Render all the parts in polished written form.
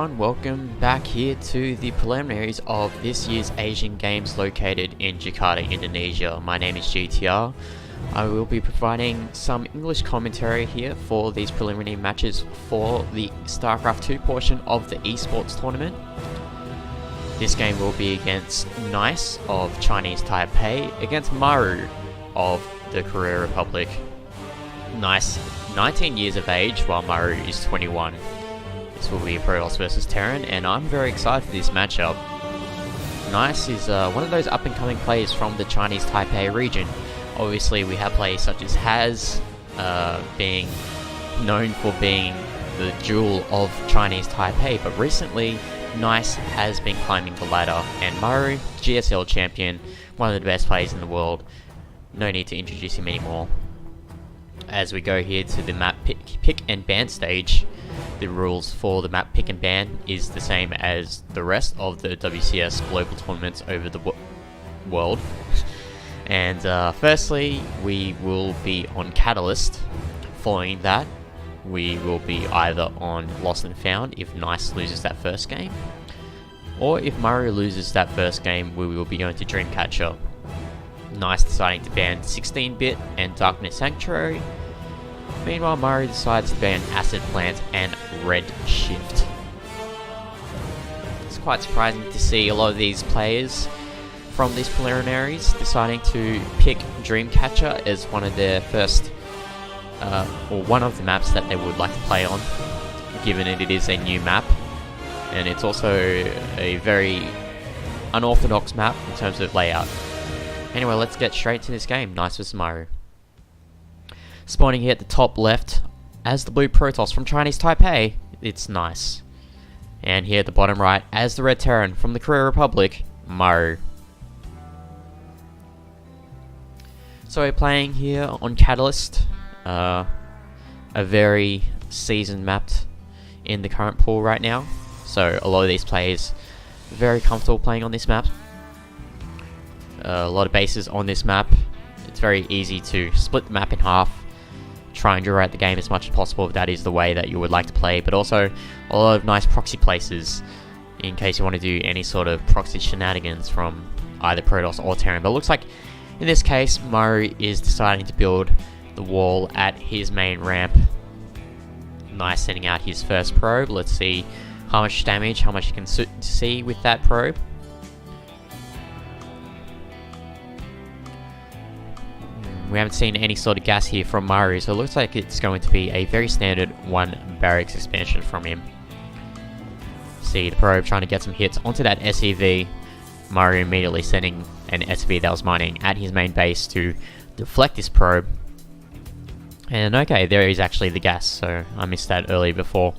everyone, welcome back here to the preliminaries of this year's Asian Games located in Jakarta, Indonesia. My name is GTR. I will be providing some English commentary here for these preliminary matches for the StarCraft 2 portion of the esports tournament. This game will be against Nice of Chinese Taipei against Maru of the Korea Republic. Nice 19 years of age while Maru is 21. This will be Protoss versus Terran, and I'm very excited for this matchup. Nice is one of those up-and-coming players from the Chinese Taipei region. Obviously, we have players such as Haz, being known for being the jewel of Chinese Taipei, but recently, Nice has been climbing the ladder, and Maru, GSL champion, one of the best players in the world. No need to introduce him anymore. As we go here to the map pick and ban stage, the rules for the map pick and ban is the same as the rest of the WCS global tournaments over the world. And firstly, we will be on Catalyst. Following that, we will be either on Lost and Found if Nice loses that first game, or if Maru loses that first game, we will be going to Dreamcatcher. Nice deciding to ban 16-bit and Darkness Sanctuary. Meanwhile, Maru decides to ban Acid Plant and Red Shift. It's quite surprising to see a lot of these players from these preliminaries deciding to pick Dreamcatcher as one of their first, or one of the maps that they would like to play on, given it is a new map, and it's also a very unorthodox map in terms of layout. Anyway, let's get straight to this game. Nice vs Maru. Spawning here at the top left as the blue Protoss from Chinese Taipei, it's Nice. And here at the bottom right as the red Terran from the Korea Republic, Maru. So we're playing here on Catalyst, a very seasoned map in the current pool right now. So a lot of these players are very comfortable playing on this map. A lot of bases on this map. It's very easy to split the map in half, try and draw out the game as much as possible if that is the way that you would like to play, but also a lot of nice proxy places in case you want to do any sort of proxy shenanigans from either Protoss or Terran. But it looks like in this case, Maru is deciding to build the wall at his main ramp. Nice, sending out his first probe. Let's see how much damage, how much you can see with that probe. We haven't seen any sort of gas here from Maru, so it looks like it's going to be a very standard one barracks expansion from him. See the probe trying to get some hits onto that SEV. Maru immediately sending an SEV that was mining at his main base to deflect this probe. And okay, there is actually the gas, so I missed that earlier before.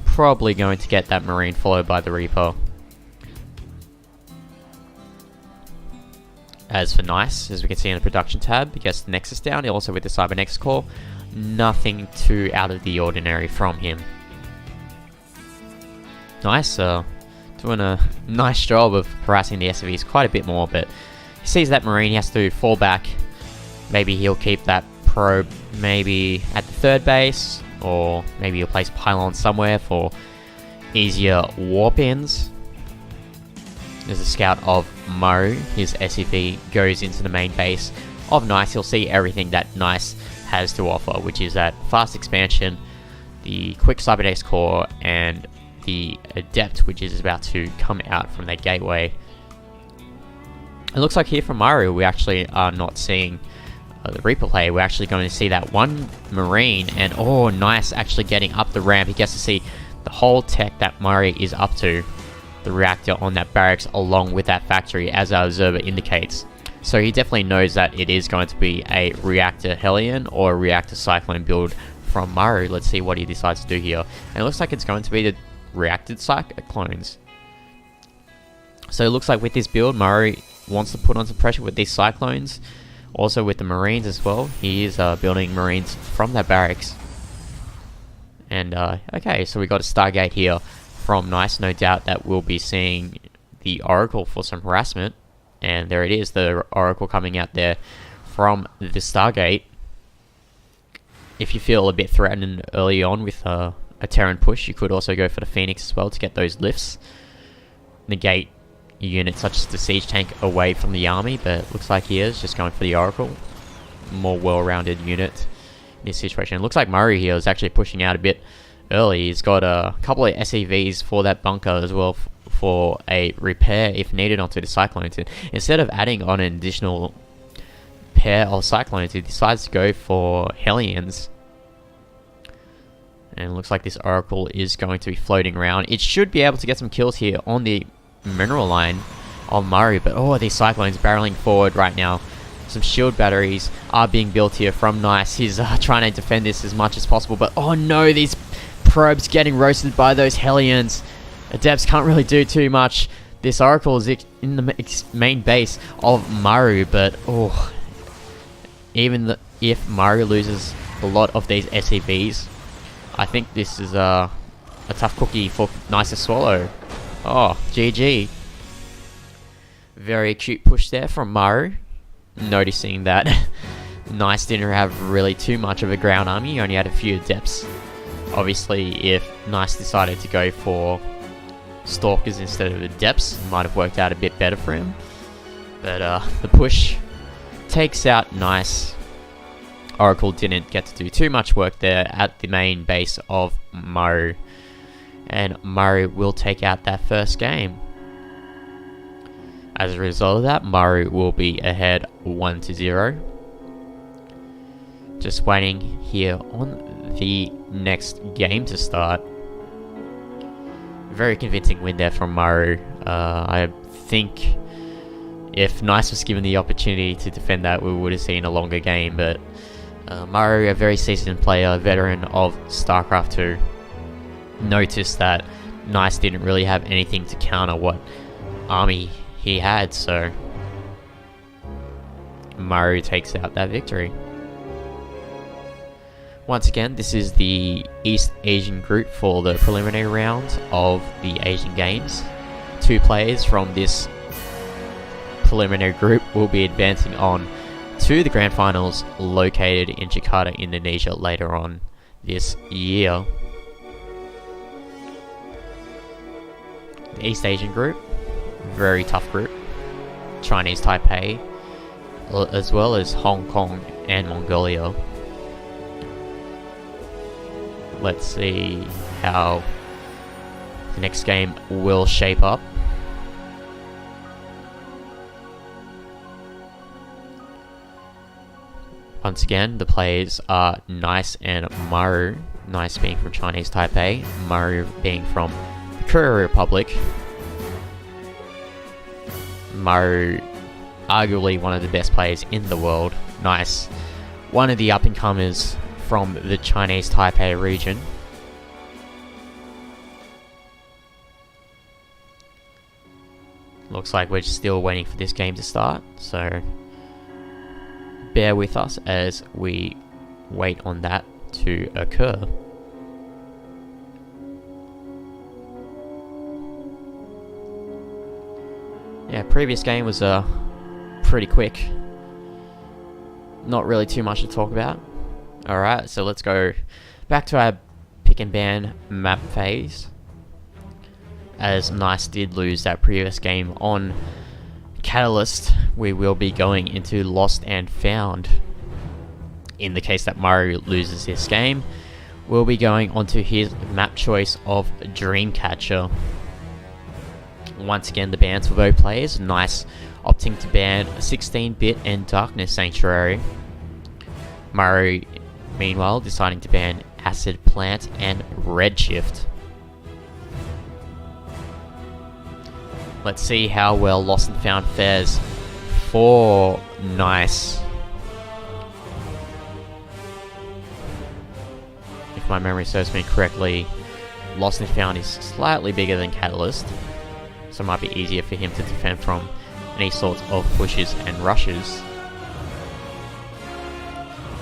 Probably going to get that Marine followed by the Reaper. As for Nice, as we can see in the production tab, he gets the Nexus down, also with the Cyber-Nexus core. Nothing too out of the ordinary from him. Nice, doing a nice job of harassing the SCVs quite a bit more, but he sees that Marine, he has to fall back. Maybe he'll keep that probe maybe at the third base, or maybe he'll place pylon somewhere for easier warp-ins. There's a scout of Maru. His SCV goes into the main base of Nice. He'll see everything that Nice has to offer, which is that fast expansion, the quick Cybernex core, and the Adept, which is about to come out from that gateway. It looks like here from Maru, we actually are not seeing the Reaper play. We're actually going to see that one Marine, and oh, Nice actually getting up the ramp. He gets to see the whole tech that Maru is up to. The reactor on that barracks along with that factory, as our observer indicates. So he definitely knows that it is going to be a reactor Hellion or a reactor Cyclone build from Maru. Let's see what he decides to do here. And it looks like it's going to be the reacted Cyclones. So it looks like with this build, Maru wants to put on some pressure with these Cyclones. Also with the Marines as well. He is building Marines from that barracks. And okay, so we got a Stargate here from Nice. No doubt that we'll be seeing the Oracle for some harassment, and there it is, the Oracle coming out there from the Stargate. If you feel a bit threatened early on with a Terran push, you could also go for the Phoenix as well to get those lifts. Negate units such as the Siege Tank away from the army, but it looks like he is just going for the Oracle. More well-rounded unit in this situation. It looks like Murray here is actually pushing out a bit early. He's got a couple of SEVs for that bunker as well for a repair if needed onto the Cyclones. Instead of adding on an additional pair of Cyclones, he decides to go for Hellions. And it looks like this Oracle is going to be floating around. It should be able to get some kills here on the mineral line of Murray, but oh, these Cyclones barreling forward right now. Some shield batteries are being built here from Nice. He's trying to defend this as much as possible, but oh no, these probes getting roasted by those Hellions. Adepts can't really do too much. This Oracle is in the main base of Maru, but oh, even if Maru loses a lot of these SCVs, I think this is a tough cookie for Nice to swallow. Oh, GG. Very cute push there from Maru. Noticing that Nice didn't have really too much of a ground army, he only had a few adepts. Obviously, if Nice decided to go for Stalkers instead of adepts, it might have worked out a bit better for him. But the push takes out Nice. Oracle didn't get to do too much work there at the main base of Maru. And Maru will take out that first game. As a result of that, Maru will be ahead 1-0. Just waiting here on the next game to start. Very convincing win there from Maru. I think if Nice was given the opportunity to defend that, we would have seen a longer game. But Maru, a very seasoned player, a veteran of StarCraft 2, noticed that Nice didn't really have anything to counter what army he had, so Maru takes out that victory. Once again, this is the East Asian group for the preliminary round of the Asian Games. 2 players from this preliminary group will be advancing on to the Grand Finals located in Jakarta, Indonesia later on this year. The East Asian group, very tough group. Chinese Taipei, as well as Hong Kong and Mongolia. Let's see how the next game will shape up. Once again, the players are Nice and Maru. Nice being from Chinese Taipei, Maru being from the Korea Republic. Maru, arguably one of the best players in the world. Nice, one of the up-and-comers from the Chinese Taipei region. Looks like we're still waiting for this game to start, so bear with us as we wait on that to occur. Yeah, previous game was pretty quick. Not really too much to talk about. Alright, so let's go back to our pick and ban map phase. As Nice did lose that previous game on Catalyst, we will be going into Lost and Found. In the case that Mario loses this game, we'll be going onto his map choice of Dreamcatcher. Once again, the bans for both players. Nice opting to ban 16-bit and Darkness Sanctuary. Mario, meanwhile, deciding to ban Acid Plant and Redshift. Let's see how well Lost and Found fares for Nice. If my memory serves me correctly, Lost and Found is slightly bigger than Catalyst, so it might be easier for him to defend from any sorts of pushes and rushes.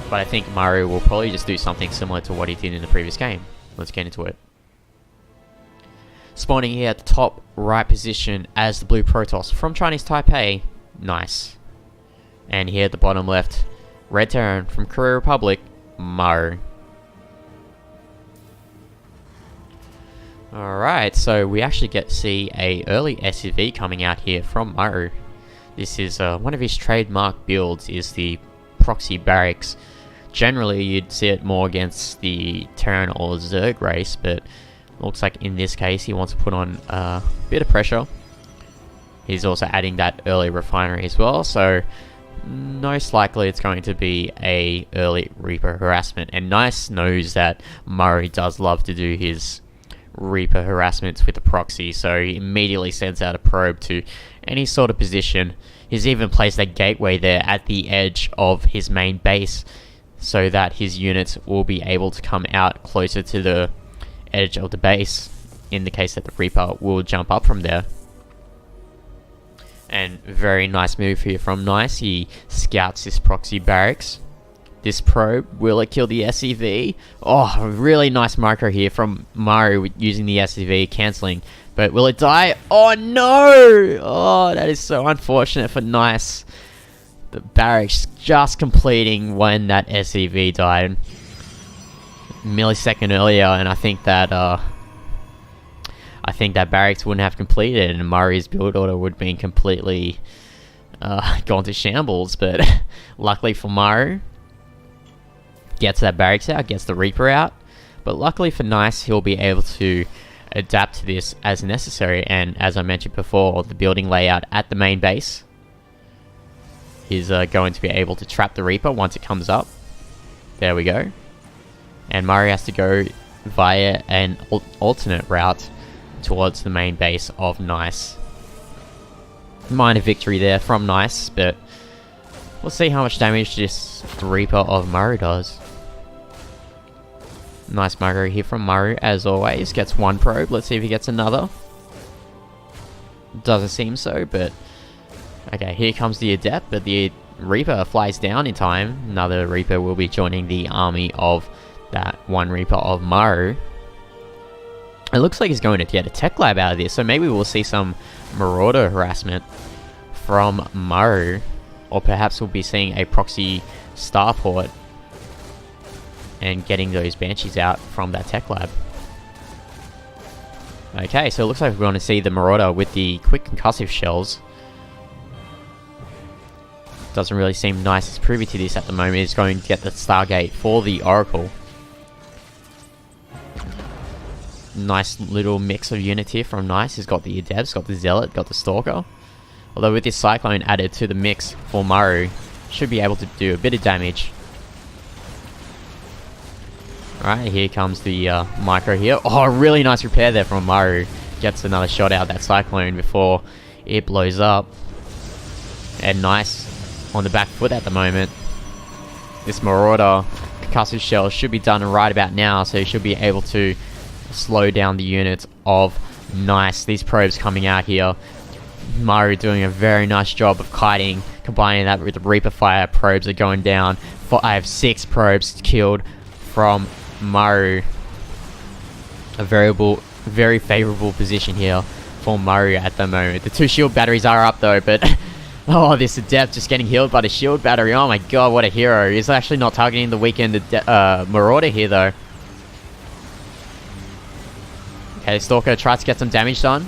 But I think Mario will probably just do something similar to what he did in the previous game. Let's get into it. Spawning here at the top right position as the Blue Protoss from Chinese Taipei, Nice. And here at the bottom left, Red Terran from Korea Republic, Maru. Alright, so we actually get to see a early SUV coming out here from Maru. This is one of his trademark builds, is the proxy barracks. Generally you'd see it more against the Terran or Zerg race, but looks like in this case he wants to put on a bit of pressure. He's also adding that early refinery as well, so most likely it's going to be a early Reaper harassment. And Nice knows that Murray does love to do his Reaper harassments with the proxy, so he immediately sends out a probe to any sort of position. He's even placed a gateway there at the edge of his main base so that his units will be able to come out closer to the edge of the base in the case that the Reaper will jump up from there. And very nice move here from Nice. He scouts this proxy barracks. This probe, will it kill the SCV? Oh, really nice micro here from Maru using the SCV, cancelling. But will it die? Oh no! Oh, that is so unfortunate for Nice. The barracks just completing when that SCV died. A millisecond earlier, and I think that barracks wouldn't have completed, and Murray's build order would have been completely gone to shambles. But luckily for Maru, gets that barracks out, gets the Reaper out. But luckily for Nice, he'll be able to adapt to this as necessary. And as I mentioned before, the building layout at the main base is going to be able to trap the Reaper once it comes up. There we go. And Murray has to go via an alternate route towards the main base of Nice. Minor victory there from Nice, but we'll see how much damage this Reaper of Maru does. Nice micro here from Maru, as always. Gets one probe. Let's see if he gets another. Doesn't seem so, but okay, here comes the Adept, but the Reaper flies down in time. Another Reaper will be joining the army of that one Reaper of Maru. It looks like he's going to get a tech lab out of this, so maybe we'll see some Marauder harassment from Maru. Or perhaps we'll be seeing a proxy starport and getting those Banshees out from that tech lab. Okay, so it looks like we're going to see the Marauder with the quick concussive shells. Doesn't really seem Nice is privy to this at the moment. He's going to get the Stargate for the Oracle. Nice little mix of units here from Nice. He's got the Adepts, got the Zealot, got the Stalker. Although with this Cyclone added to the mix for Maru, should be able to do a bit of damage. Alright, here comes the micro here. Oh, really nice repair there from Maru. Gets another shot out of that Cyclone before it blows up. And Nice on the back foot at the moment. This Marauder concussive shell should be done right about now, so he should be able to slow down the units of Nice. These probes coming out here. Maru doing a very nice job of kiting, combining that with the Reaper fire. Probes are going down. I have 6 probes killed from Maru. A very favorable position here for Maru at the moment. The 2 shield batteries are up though, but oh, this Adept just getting healed by the shield battery. Oh my god, what a hero. He's actually not targeting the weakened Marauder here though. Okay, Stalker tries to get some damage done.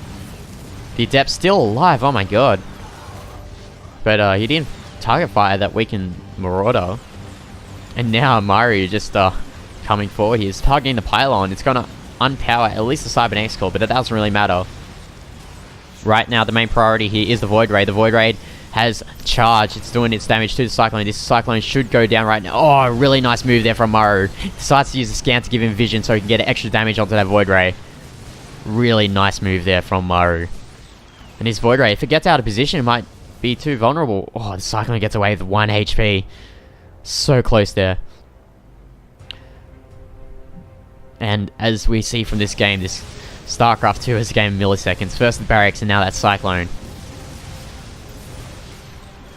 The Adept's still alive, oh my god. But he didn't target fire that weakened Marauder. And now Maru just coming forward. He's targeting the pylon. It's going to unpower at least the Cybernetics core, but it doesn't really matter. Right now, the main priority here is the Void Ray. The Void Ray has charged. It's doing its damage to the Cyclone. This Cyclone should go down right now. Oh, really nice move there from Maru. Decides to use the scan to give him vision so he can get extra damage onto that Void Ray. Really nice move there from Maru. And his Void Ray, if it gets out of position, it might be too vulnerable. Oh, the Cyclone gets away with 1 HP. So close there. And as we see from this game, this StarCraft 2 is a game of milliseconds. First the barracks and now that Cyclone.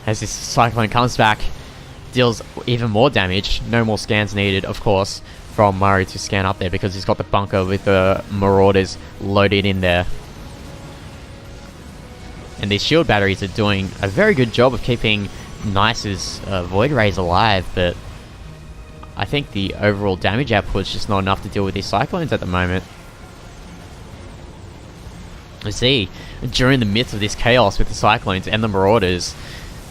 As this Cyclone comes back, deals even more damage. No more scans needed, of course, from Maru to scan up there because he's got the bunker with the Marauders loaded in there. And these shield batteries are doing a very good job of keeping Nice's Void Rays alive, but I think the overall damage output is just not enough to deal with these Cyclones at the moment. You see, during the midst of this chaos with the Cyclones and the Marauders,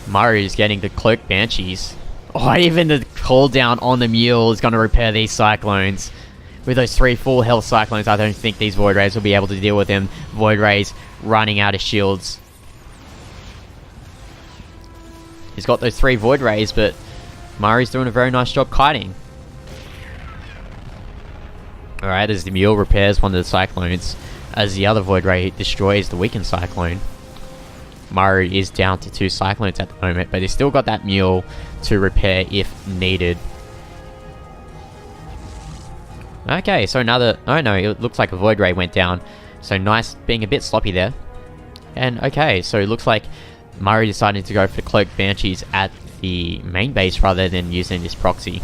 Murray is getting the Cloak Banshees. Oh, even the cooldown on the Mule is going to repair these Cyclones. With those 3 full health Cyclones, I don't think these Void Rays will be able to deal with them. Void Rays running out of shields. He's got those 3 Void Rays, but Murray's doing a very nice job kiting. Alright, as the Mule repairs one of the Cyclones, as the other Void Ray destroys the weakened Cyclone. Murray is down to 2 Cyclones at the moment, but he's still got that Mule to repair if needed. Okay, so another... Oh no, it looks like a Void Ray went down. So nice, being a bit sloppy there. And okay, so it looks like Murray decided to go for Cloak Banshees at the main base rather than using this proxy.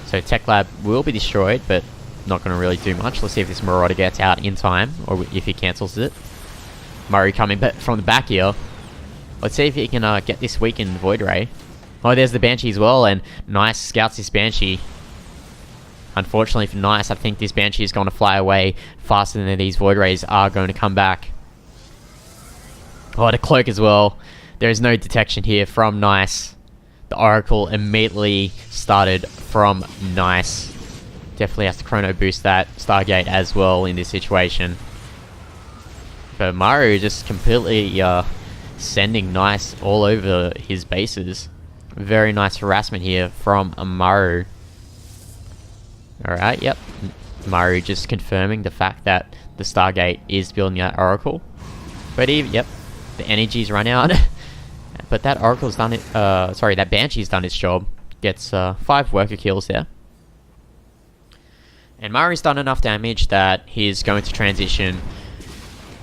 So Tech Lab will be destroyed, but not going to really do much. Let's see if this Marauder gets out in time, or if he cancels it. Murray coming from the back here. Let's see if he can get this weakened Void Ray. Oh, there's the Banshee as well, and Nice scouts this Banshee. Unfortunately for Nice, I think this Banshee is going to fly away faster than these Void Rays are going to come back. Oh, the Cloak as well. There is no detection here from Nice. The Oracle immediately started from Nice. Definitely has to chrono boost that Stargate as well in this situation. But Maru just completely sending Nice all over his bases. Very nice harassment here from Maru. Alright, yep. Maru just confirming the fact that the Stargate is building that Oracle. But even, yep, the energy's run out. But that Oracle's done it, sorry, that Banshee's done its job. Gets 5 worker kills there. And Mari's done enough damage that he's going to transition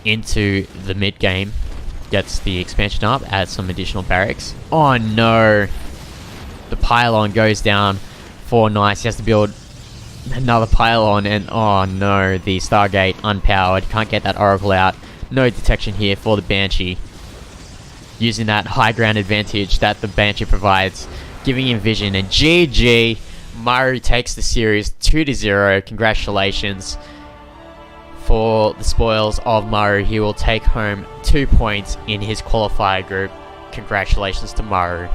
into the mid game. Gets the expansion up, adds some additional barracks. Oh no! The pylon goes down for Nice. He has to build another pylon, and oh no, the Stargate unpowered. Can't get that Oracle out. No detection here for the Banshee. Using that high ground advantage that the Banshee provides, giving him vision, and GG! Maru takes the series 2-0. Congratulations for the spoils of Maru. He will take home 2 points in his qualifier group. Congratulations to Maru.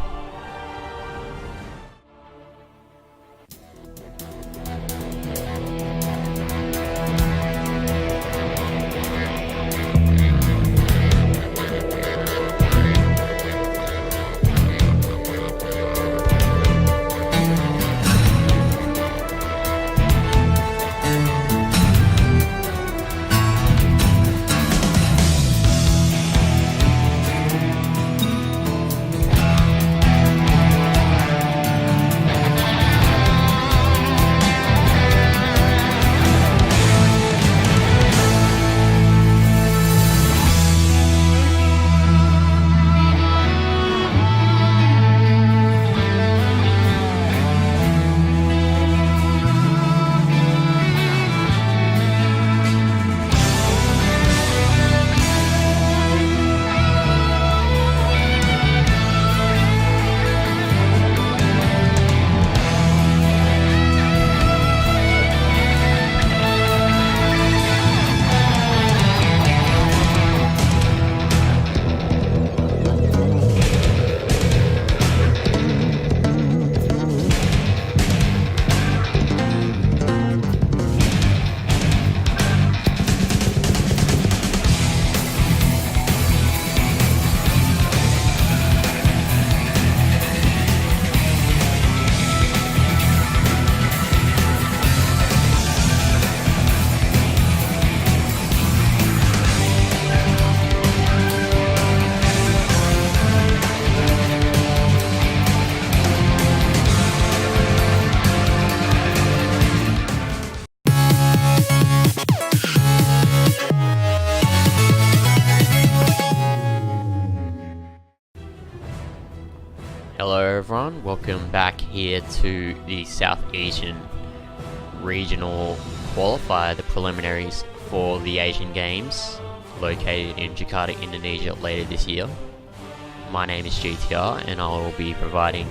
Hello everyone, welcome back here to the South Asian Regional Qualifier, the preliminaries for the Asian Games, located in Jakarta, Indonesia later this year. My name is GTR and I will be providing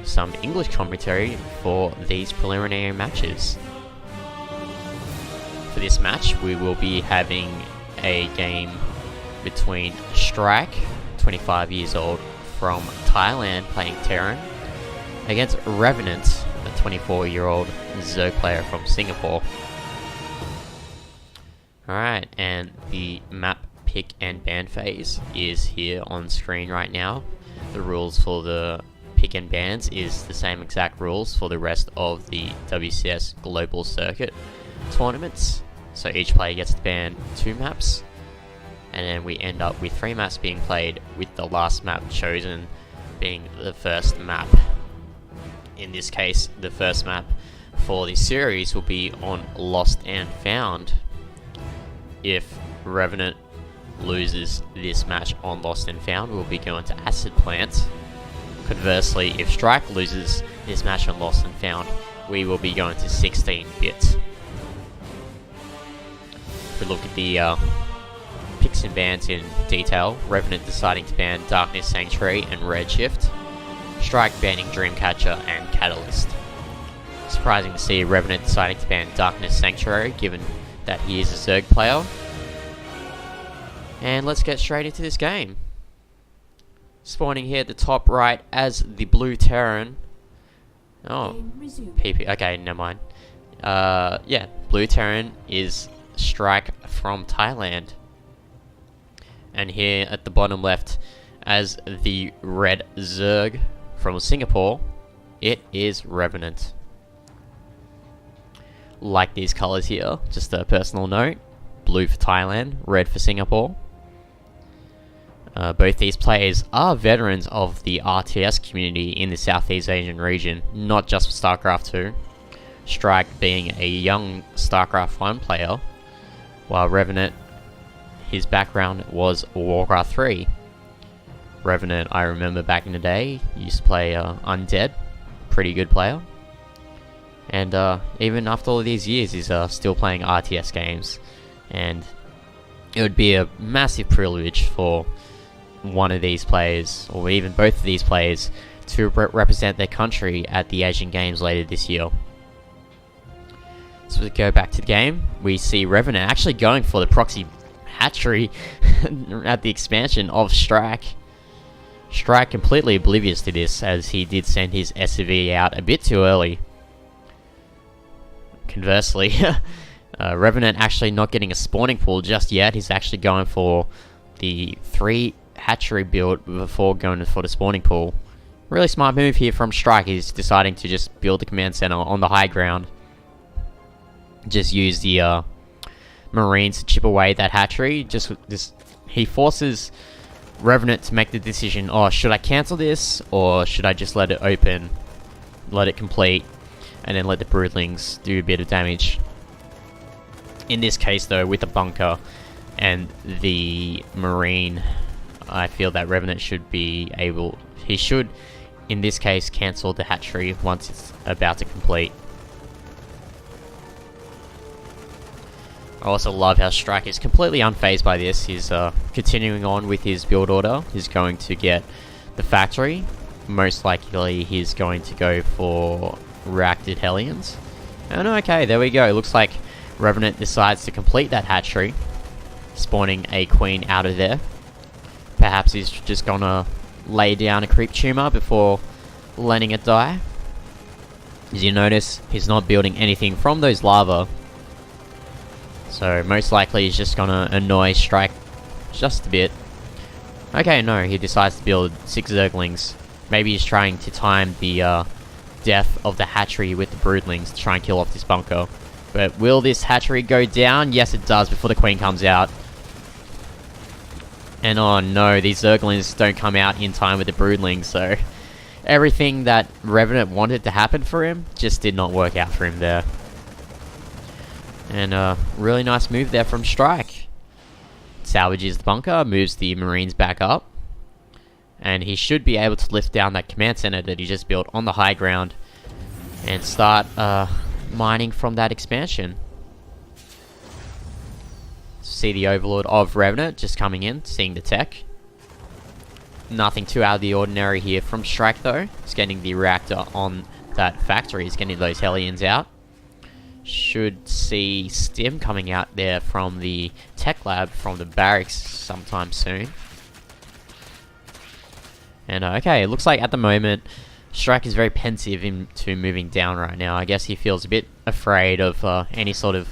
some English commentary for these preliminary matches. For this match we will be having a game between Strike, 25 years old, from Thailand, playing Terran, against Revenant, a 24-year-old Zerg player from Singapore. Alright, and the map pick and ban phase is here on screen right now. The rules for the pick and bans is the same exact rules for the rest of the WCS Global Circuit tournaments. So each player gets to ban 2 maps, and then we end up with 3 maps being played, with the last map chosen being the first map. In this case, the first map for the series will be on Lost and Found. If Revenant loses this match on Lost and Found, we'll be going to Acid Plant. Conversely, if Strike loses this match on Lost and Found, we will be going to 16-bit. If we look at the picks and bans in detail, Revenant deciding to ban Darkness Sanctuary and Redshift, Strike banning Dreamcatcher and Catalyst. Surprising to see Revenant deciding to ban Darkness Sanctuary, given that he is a Zerg player. And let's get straight into this game. Spawning here at the top right as the blue Terran. Oh, PP. Okay, never mind. Yeah, blue Terran is Strike from Thailand. And here at the bottom left as the red Zerg from Singapore, it is Revenant. Like these colors here, just a personal note. Blue for Thailand, red for Singapore. Both these players are veterans of the RTS community in the Southeast Asian region, not just for StarCraft 2. Strike being a young StarCraft 1 player, while Revenant, his background was Warcraft 3. Revenant, I remember back in the day, used to play Undead, pretty good player. And even after all of these years, he's still playing RTS games. And it would be a massive privilege for one of these players, or even both of these players, to represent their country at the Asian Games later this year. So we go back to the game, we see Revenant actually going for the proxy hatchery at the expansion of Strike. Strike completely oblivious to this, as he did send his SCV out a bit too early. Conversely, Revenant actually not getting a spawning pool just yet. He's actually going for the 3 hatchery build before going for the spawning pool. Really smart move here from Strike. He's deciding to just build the command center on the high ground. Just use the Marines to chip away that hatchery. He forces Revenant to make the decision, oh, should I cancel this, or should I just let it open, let it complete, and then let the Broodlings do a bit of damage. In this case though, with the bunker and the Marine, I feel that Revenant should be able, he should in this case cancel the hatchery once it's about to complete. I also love how Strike is completely unfazed by this. He's continuing on with his build order. He's going to get the factory. Most likely he's going to go for reacted Hellions. And okay, there we go. Looks like Revenant decides to complete that hatchery, spawning a queen out of there. Perhaps he's just gonna lay down a creep tumor before letting it die. As you notice, he's not building anything from those lava. So most likely he's just gonna annoy Strike just a bit. Okay, no, he decides to build 6 Zerglings. Maybe he's trying to time the death of the hatchery with the Broodlings to try and kill off this bunker. But will this hatchery go down? Yes, it does, before the queen comes out. And oh no, these Zerglings don't come out in time with the Broodlings, so everything that Revenant wanted to happen for him just did not work out for him there. And really nice move there from Strike. Salvages the bunker, moves the Marines back up. And he should be able to lift down that command center that he just built on the high ground and start mining from that expansion. See the Overlord of Revenant just coming in, seeing the tech. Nothing too out of the ordinary here from Strike though. He's getting the reactor on that factory, he's getting those Hellions out. should see Stim coming out there from the tech lab, from the barracks sometime soon. And okay, it looks like at the moment Strike is very pensive into moving down right now. I guess he feels a bit afraid of any sort of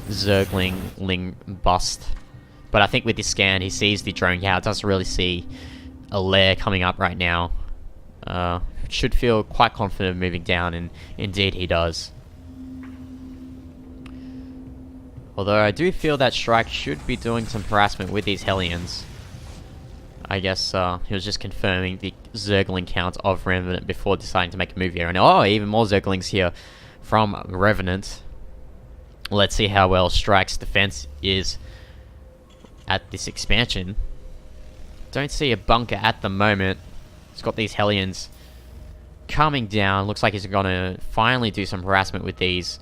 Zergling bust. But I think with this scan, he sees the drone count, doesn't really see a lair coming up right now. Should feel quite confident of moving down, and indeed he does. Although I do feel that Strike should be doing some harassment with these Hellions. I guess he was just confirming the Zergling count of Revenant before deciding to make a move here. And oh, even more Zerglings here from Revenant. Let's see how well Strike's defense is at this expansion. Don't see a bunker at the moment. He's got these Hellions coming down. Looks like he's gonna finally do some harassment with these.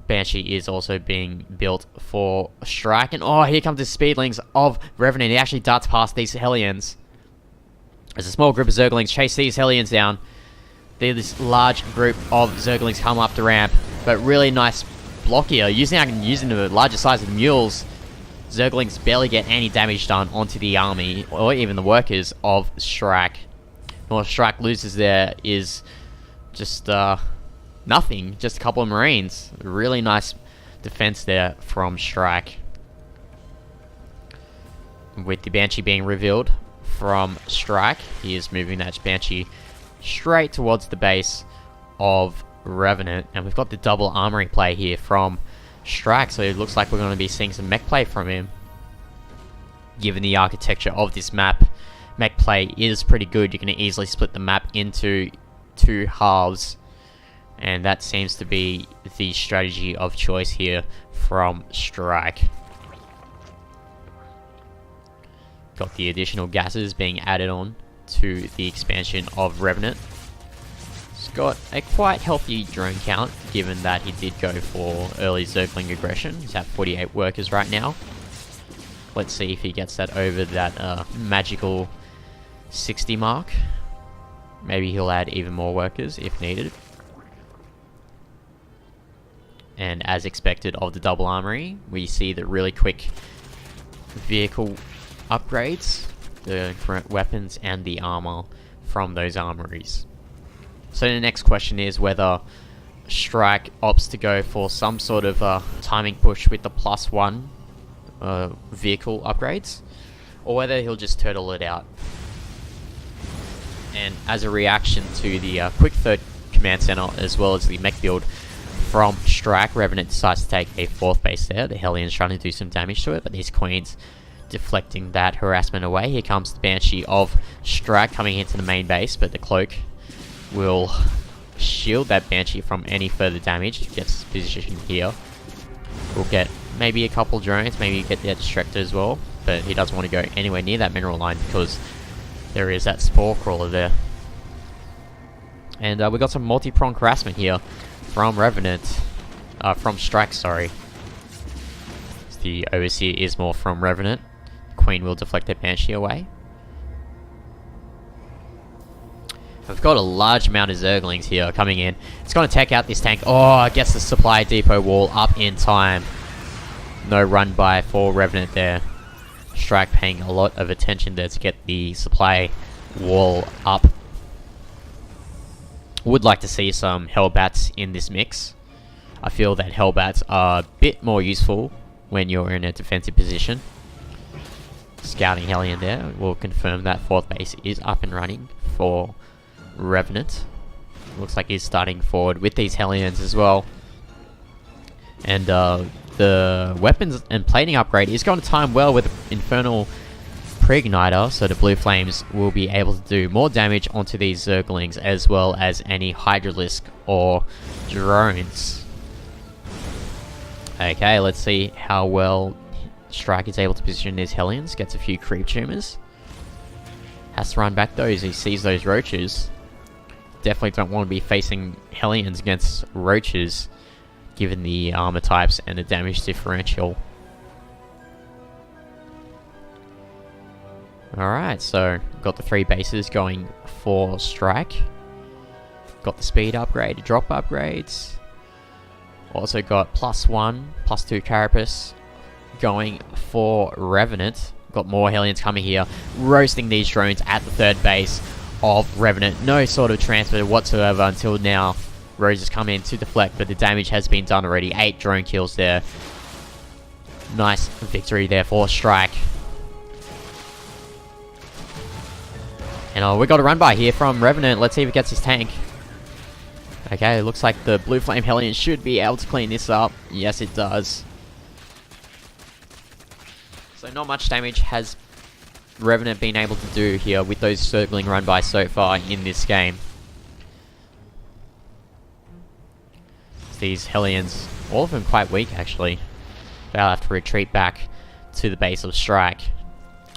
Banshee is also being built for Strike. And oh, here comes the speedlings of Revenant. He actually darts past these Hellions. As a small group of Zerglings chase these Hellions down. This large group of Zerglings come up the ramp. But really nice block here. Using the larger size of the mules, Zerglings barely get any damage done onto the army, or even the workers of Strike. What Strike loses there is just nothing, just a couple of Marines. Really nice defense there from Strike. With the Banshee being revealed from Strike, he is moving that Banshee straight towards the base of Revenant. And we've got the double armory play here from Strike, so it looks like we're going to be seeing some mech play from him. Given the architecture of this map, mech play is pretty good. You can easily split the map into two halves. And that seems to be the strategy of choice here from Strike. Got the additional gases being added on to the expansion of Revenant. He's got a quite healthy drone count, given that he did go for early Zergling aggression. He's at 48 workers right now. Let's see if he gets that over that magical 60 mark. Maybe he'll add even more workers if needed. And as expected of the double armory, we see the really quick vehicle upgrades, the weapons and the armor from those armories. So the next question is whether Strike opts to go for some sort of timing push with the +1 vehicle upgrades, or whether he'll just turtle it out. And as a reaction to the quick third command center, as well as the mech build from Strike, Revenant decides to take a fourth base there. The Hellions trying to do some damage to it, but these Queens deflecting that harassment away. Here comes the Banshee of Strike coming into the main base, but the Cloak will shield that Banshee from any further damage. Gets positioned here. We'll get maybe a couple drones, maybe get that Distractor as well, but he doesn't want to go anywhere near that mineral line because there is that Spore Crawler there. And we got some multi-pronged harassment here from Revenant, from Strike, sorry. The Overseer is more from Revenant. Queen will deflect their Banshee away. We've got a large amount of Zerglings here coming in. It's going to take out this tank. Oh, gets the supply depot wall up in time. No run by for Revenant there. Strike paying a lot of attention there to get the supply wall up. Would like to see some Hellbats in this mix. I feel that Hellbats are a bit more useful when you're in a defensive position. Scouting Hellion there will confirm that fourth base is up and running for Revenant. Looks like he's starting forward with these Hellions as well. And the weapons and plating upgrade is going to time well with Infernal Pre-Igniter, so the Blue Flames will be able to do more damage onto these Zerglings as well as any Hydralisk or drones. Okay, let's see how well Strike is able to position his Hellions. Gets a few creep tumors. Has to run back those. He sees those roaches. Definitely don't want to be facing Hellions against roaches, given the armor types and the damage differential. Alright, so got the 3 bases going for Strike. Got the speed upgrade, drop upgrades. Also got +1, +2 Carapace going for Revenant. Got more Hellions coming here, roasting these drones at the third base of Revenant. No sort of transfer whatsoever until now. Rose has come in to deflect, but the damage has been done already. 8 drone kills there. Nice victory there for Strike. And we got a run by here from Revenant. Let's see if he gets his tank. Okay, looks like the Blue Flame Hellion should be able to clean this up. Yes, it does. So not much damage has Revenant been able to do here with those circling run by so far in this game. These Hellions, all of them quite weak actually. They'll have to retreat back to the base of Strike.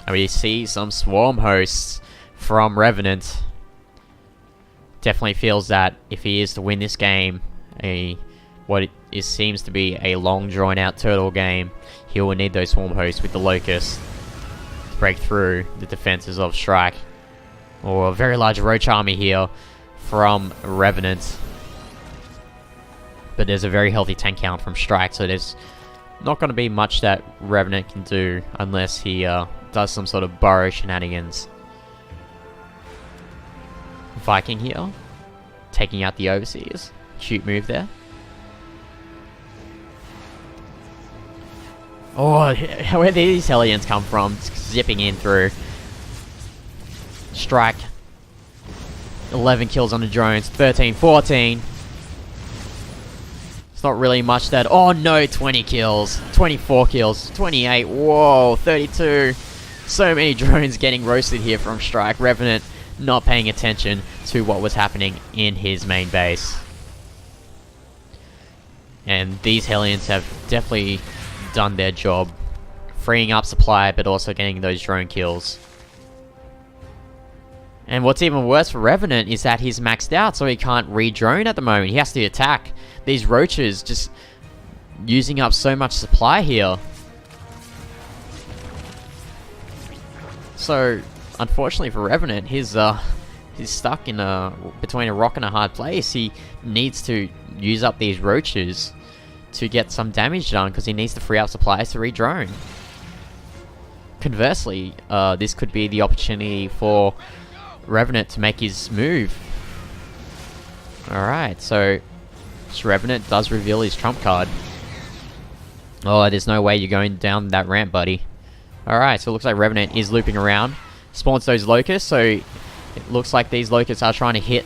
And we see some Swarm Hosts from Revenant. Definitely feels that if he is to win this game, seems to be a long drawn out turtle game, he will need those Swarm Hosts with the Locust to break through the defenses of Strike. Or a very large Roach army here from Revenant. But there's a very healthy tank count from Strike, so there's not going to be much that Revenant can do unless he does some sort of burrow shenanigans. Viking here, taking out the Overseers. Cute move there. Oh, where did these Hellions come from? Zipping in through. Strike. 11 kills on the drones. 13, 14. It's not really much that... Oh no, 20 kills. 24 kills. 28. Whoa, 32. So many drones getting roasted here from Strike. Revenant not paying attention to what was happening in his main base. And these Hellions have definitely done their job, freeing up supply but also getting those drone kills. And what's even worse for Revenant is that he's maxed out, so he can't re-drone at the moment. He has to attack. These roaches just using up so much supply here. So unfortunately for Revenant, he's stuck in between a rock and a hard place. He needs to use up these roaches to get some damage done because he needs to free up supplies to re-drone. Conversely, this could be the opportunity for Revenant to make his move. Alright, so Revenant does reveal his trump card. Oh, there's no way you're going down that ramp, buddy. Alright, so it looks like Revenant is looping around. Spawns those locusts, so it looks like these locusts are trying to hit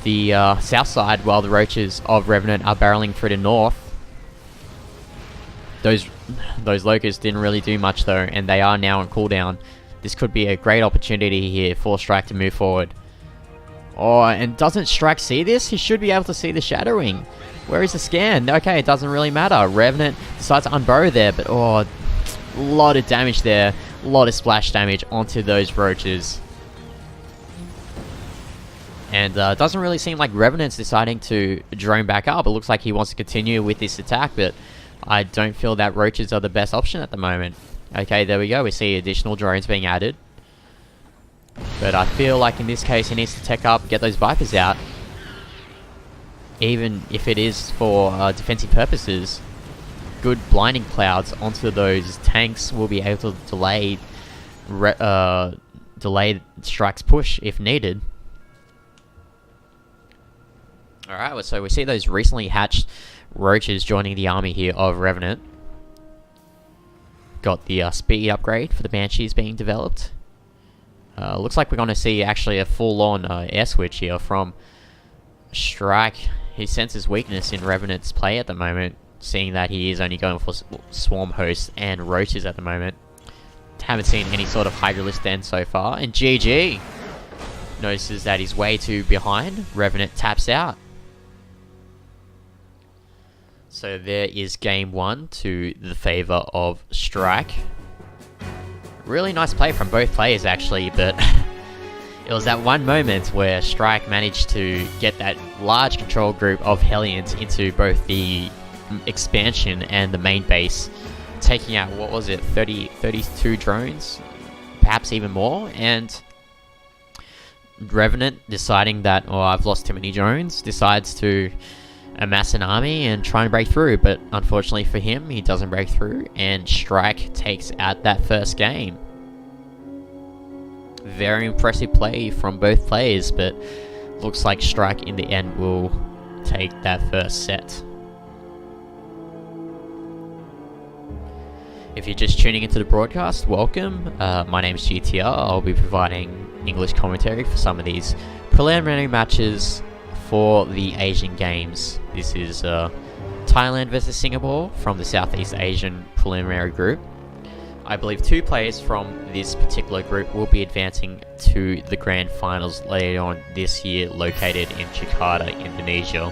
the south side while the roaches of Revenant are barreling through the north. Those locusts didn't really do much though, and they are now on cooldown. This could be a great opportunity here for Strike to move forward. Oh, and doesn't Strike see this? He should be able to see the shadowing. Where is the scan? Okay, it doesn't really matter. Revenant decides to unburrow there, but oh, a lot of damage there. A lot of splash damage onto those roaches. And it doesn't really seem like Revenant's deciding to drone back up. It looks like he wants to continue with this attack, but I don't feel that roaches are the best option at the moment. Okay, there we go. We see additional drones being added. But I feel like in this case he needs to tech up, get those Vipers out. Even if it is for defensive purposes. Good blinding clouds onto those tanks will be able to delay Strike's push if needed. Alright, so we see those recently hatched roaches joining the army here of Revenant. Got the speed upgrade for the Banshees being developed. Looks like we're going to see actually a full-on air switch here from Strike. He senses weakness in Revenant's play at the moment, seeing that he is only going for Swarm Hosts and Roaches at the moment. Haven't seen any sort of Hydralisk Den so far. And GG notices that he's way too behind. Revenant taps out. So there is game 1 to the favor of Strike. Really nice play from both players actually, but it was that one moment where Strike managed to get that large control group of Hellions into both the expansion and the main base, taking out, what was it, 32 drones? Perhaps even more, and Revenant deciding that, oh, I've lost too many drones, decides to amass an army and try and break through, but unfortunately for him, he doesn't break through, and Strike takes out that first game. Very impressive play from both players, but looks like Strike in the end will take that first set. If you're just tuning into the broadcast, welcome. My name is GTR. I'll be providing English commentary for some of these preliminary matches for the Asian Games. This is Thailand versus Singapore from the Southeast Asian preliminary group. I believe 2 players from this particular group will be advancing to the grand finals later on this year, located in Jakarta, Indonesia.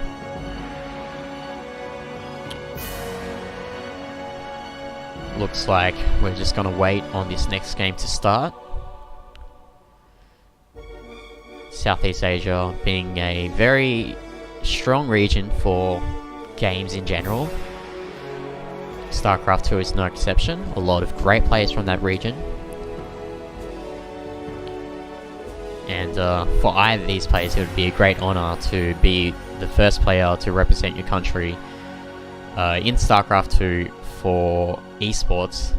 Looks like we're just going to wait on this next game to start. Southeast Asia being a very strong region for games in general. StarCraft 2 is no exception. A lot of great players from that region. And for either of these players, it would be a great honor to be the first player to represent your country in StarCraft 2 for esports,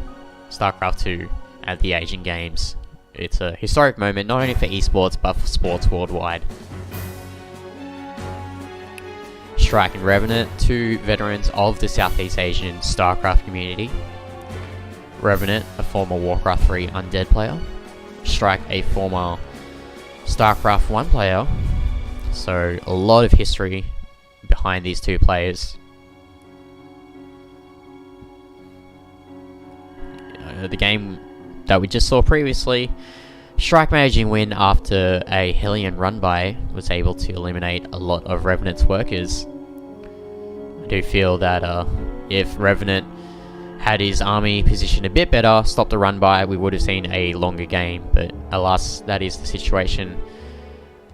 StarCraft 2 at the Asian Games. It's a historic moment, not only for esports, but for sports worldwide. Strike and Revenant, 2 veterans of the Southeast Asian StarCraft community. Revenant, a former Warcraft 3 Undead player. Strike, a former StarCraft 1 player. So, a lot of history behind these 2 players. The game that we just saw previously, Strike managing win after a Hellion run-by was able to eliminate a lot of Revenant's workers. I do feel that if Revenant had his army positioned a bit better, stopped the run-by, we would have seen a longer game, but alas, that is the situation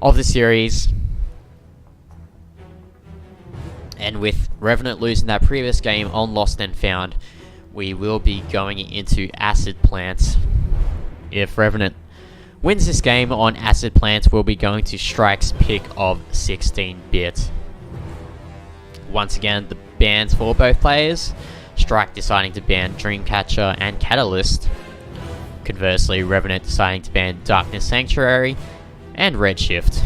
of the series. And with Revenant losing that previous game on Lost and Found, we will be going into Acid Plants. If Revenant wins this game on Acid Plants, we'll be going to Strike's pick of 16-bit. Once again, the bans for both players. Strike deciding to ban Dreamcatcher and Catalyst. Conversely, Revenant deciding to ban Darkness Sanctuary and Redshift.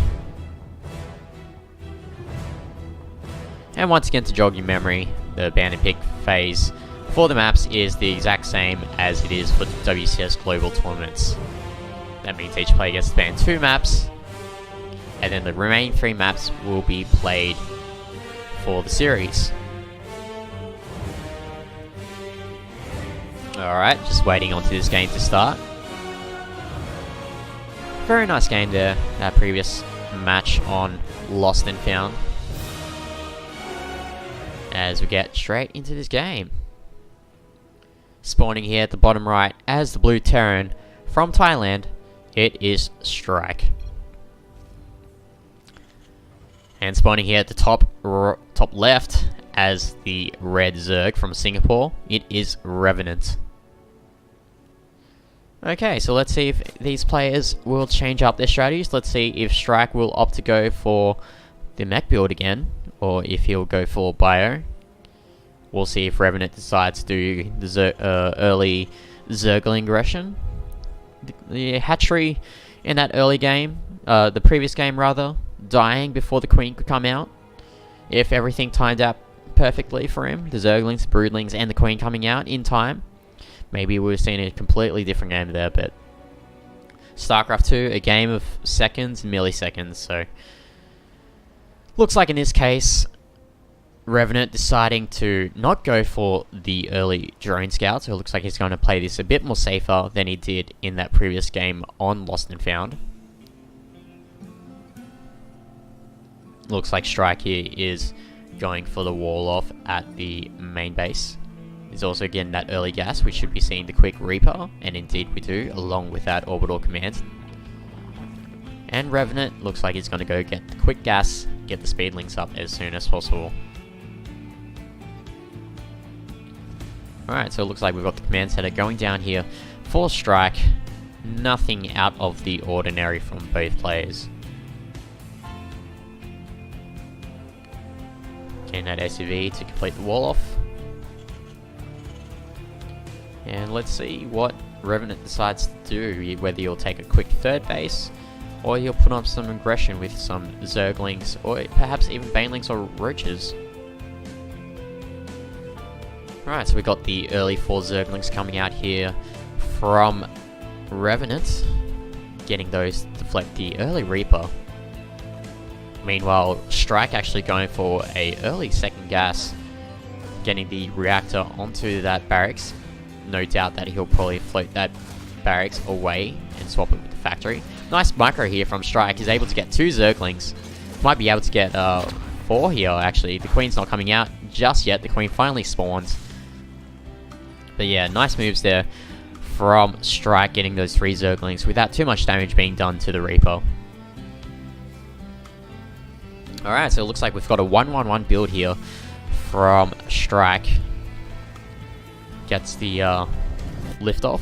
And once again, to jog your memory, the ban and pick phase for the maps is the exact same as it is for the WCS Global Tournaments. That means each player gets to ban 2 maps, and then the remaining 3 maps will be played for the series. Alright, just waiting onto this game to start. Very nice game there, that previous match on Lost and Found. As we get straight into this game. Spawning here at the bottom right as the Blue Terran from Thailand, it is Strike. And spawning here at the top left as the Red Zerg from Singapore, it is Revenant. Okay, so let's see if these players will change up their strategies. Let's see if Strike will opt to go for the mech build again, or if he'll go for Bio. We'll see if Revenant decides to do the early Zergling aggression. The hatchery in that early game, the previous game rather, dying before the Queen could come out. If everything timed out perfectly for him, the Zerglings, Broodlings, and the Queen coming out in time, maybe we would have seen a completely different game there, but StarCraft 2, a game of seconds and milliseconds, so looks like in this case, Revenant deciding to not go for the early drone scout, so it looks like he's going to play this a bit more safer than he did in that previous game on Lost and Found. Looks like Strike here is going for the wall off at the main base. He's also getting that early gas. We should be seeing the quick Reaper, and indeed we do, along with that orbital command. And Revenant looks like he's going to go get the quick gas, get the speed links up as soon as possible. Alright, so it looks like we've got the command center going down here for Strike. Nothing out of the ordinary from both players. Getting that SUV to complete the wall off. And let's see what Revenant decides to do, whether he'll take a quick third base, or he'll put up some aggression with some Zerglings, or perhaps even Banelings or Roaches. Alright, so we got the early 4 Zerglings coming out here from Revenant, getting those to deflect the early Reaper. Meanwhile, Strike actually going for a early second gas, getting the reactor onto that barracks. No doubt that he'll probably float that barracks away and swap it with the factory. Nice micro here from Strike. He's able to get 2 Zerglings. Might be able to get 4 here, actually. The Queen's not coming out just yet. The Queen finally spawns. But yeah, nice moves there from Strike, getting those 3 Zerglings without too much damage being done to the Reaper. Alright, so it looks like we've got a 1-1-1 build here from Strike. Gets the lift off.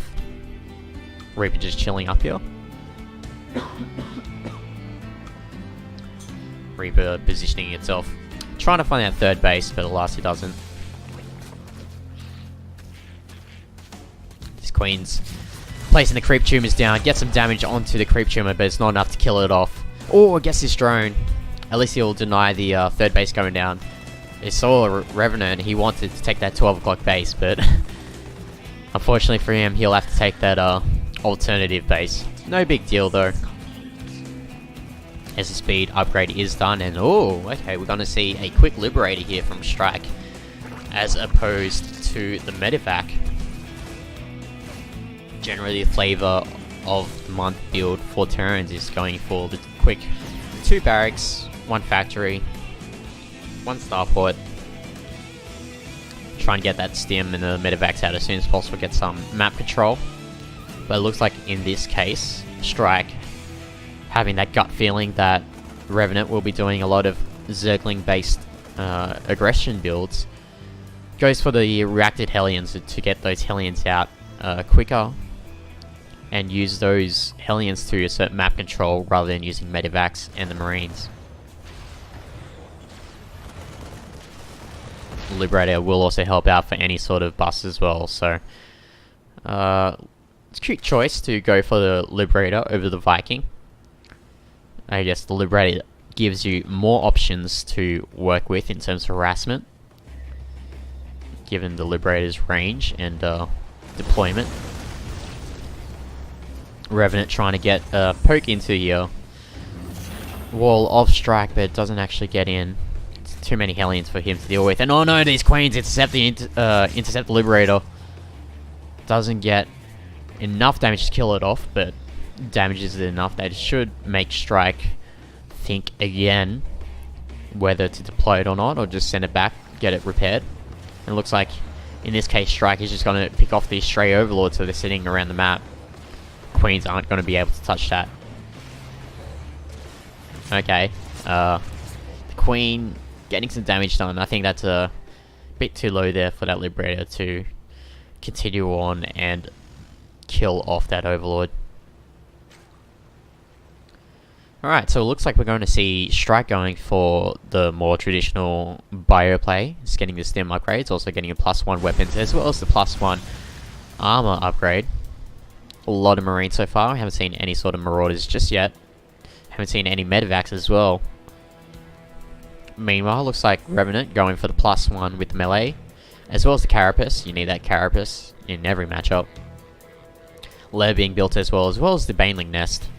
Reaper just chilling up here. Reaper positioning itself. Trying to find that third base, but alas he doesn't. This Queen's placing the creep tumors down. Gets some damage onto the creep tumor, but it's not enough to kill it off. Oh, gets his drone. At least he'll deny the third base going down. He saw a Revenant, he wanted to take that 12 o'clock base, but unfortunately for him, he'll have to take that alternative base. No big deal though, as the speed upgrade is done. And oh, okay, we're going to see a quick Liberator here from Strike, as opposed to the Medivac. Generally the flavour of the month build for Terrans is going for the quick 2 barracks, 1 factory, 1 starport. Try and get that stim and the Medivacs out as soon as possible, get some map control. But it looks like in this case, Strike, having that gut feeling that Revenant will be doing a lot of Zergling based aggression builds, goes for the reacted Hellions to get those Hellions out quicker, and use those Hellions to assert map control rather than using Medivacs and the Marines. Liberator will also help out for any sort of bust as well, so it's a cute choice to go for the Liberator over the Viking. I guess the Liberator gives you more options to work with in terms of harassment, given the Liberator's range and deployment. Revenant trying to get a poke into the wall of Strike, but it doesn't actually get in. It's too many Hellions for him to deal with. And oh no, these Queens intercept the Liberator. Doesn't get enough damage to kill it off, but damages it enough that it should make Strike think again whether to deploy it or not, or just send it back, get it repaired. And it looks like in this case Strike is just going to pick off these stray overlords so they're sitting around the map. Queens aren't going to be able to touch that. Okay, the Queen getting some damage done. I think that's a bit too low there for that Liberator to continue on and kill off that Overlord. Alright, so it looks like we're going to see Strike going for the more traditional bio play. It's getting the stim upgrades, also getting a +1 weapons as well as the +1 armor upgrade. A lot of Marines so far. I haven't seen any sort of Marauders just yet. Haven't seen any Medivacs as well. Meanwhile, looks like Revenant going for the +1 with the melee, as well as the Carapace. You need that Carapace in every matchup. Lair being built as well as the Baneling Nest.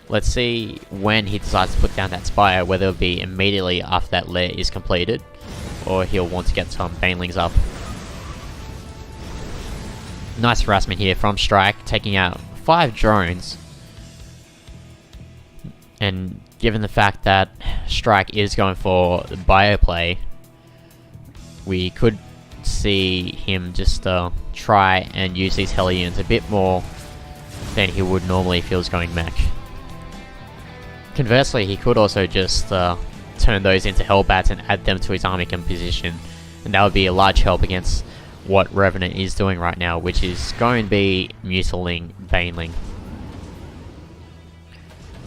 Let's see when he decides to put down that Spire, whether it'll be immediately after that lair is completed, or he'll want to get some Banelings up. Nice harassment here from Strike, taking out 5 drones. And given the fact that Strike is going for the bio play, we could see him just try and use these Hellions a bit more than he would normally if he was going mech. Conversely, he could also just turn those into Hellbats and add them to his army composition, and that would be a large help against what Revenant is doing right now, which is going to be mutiling Baneling.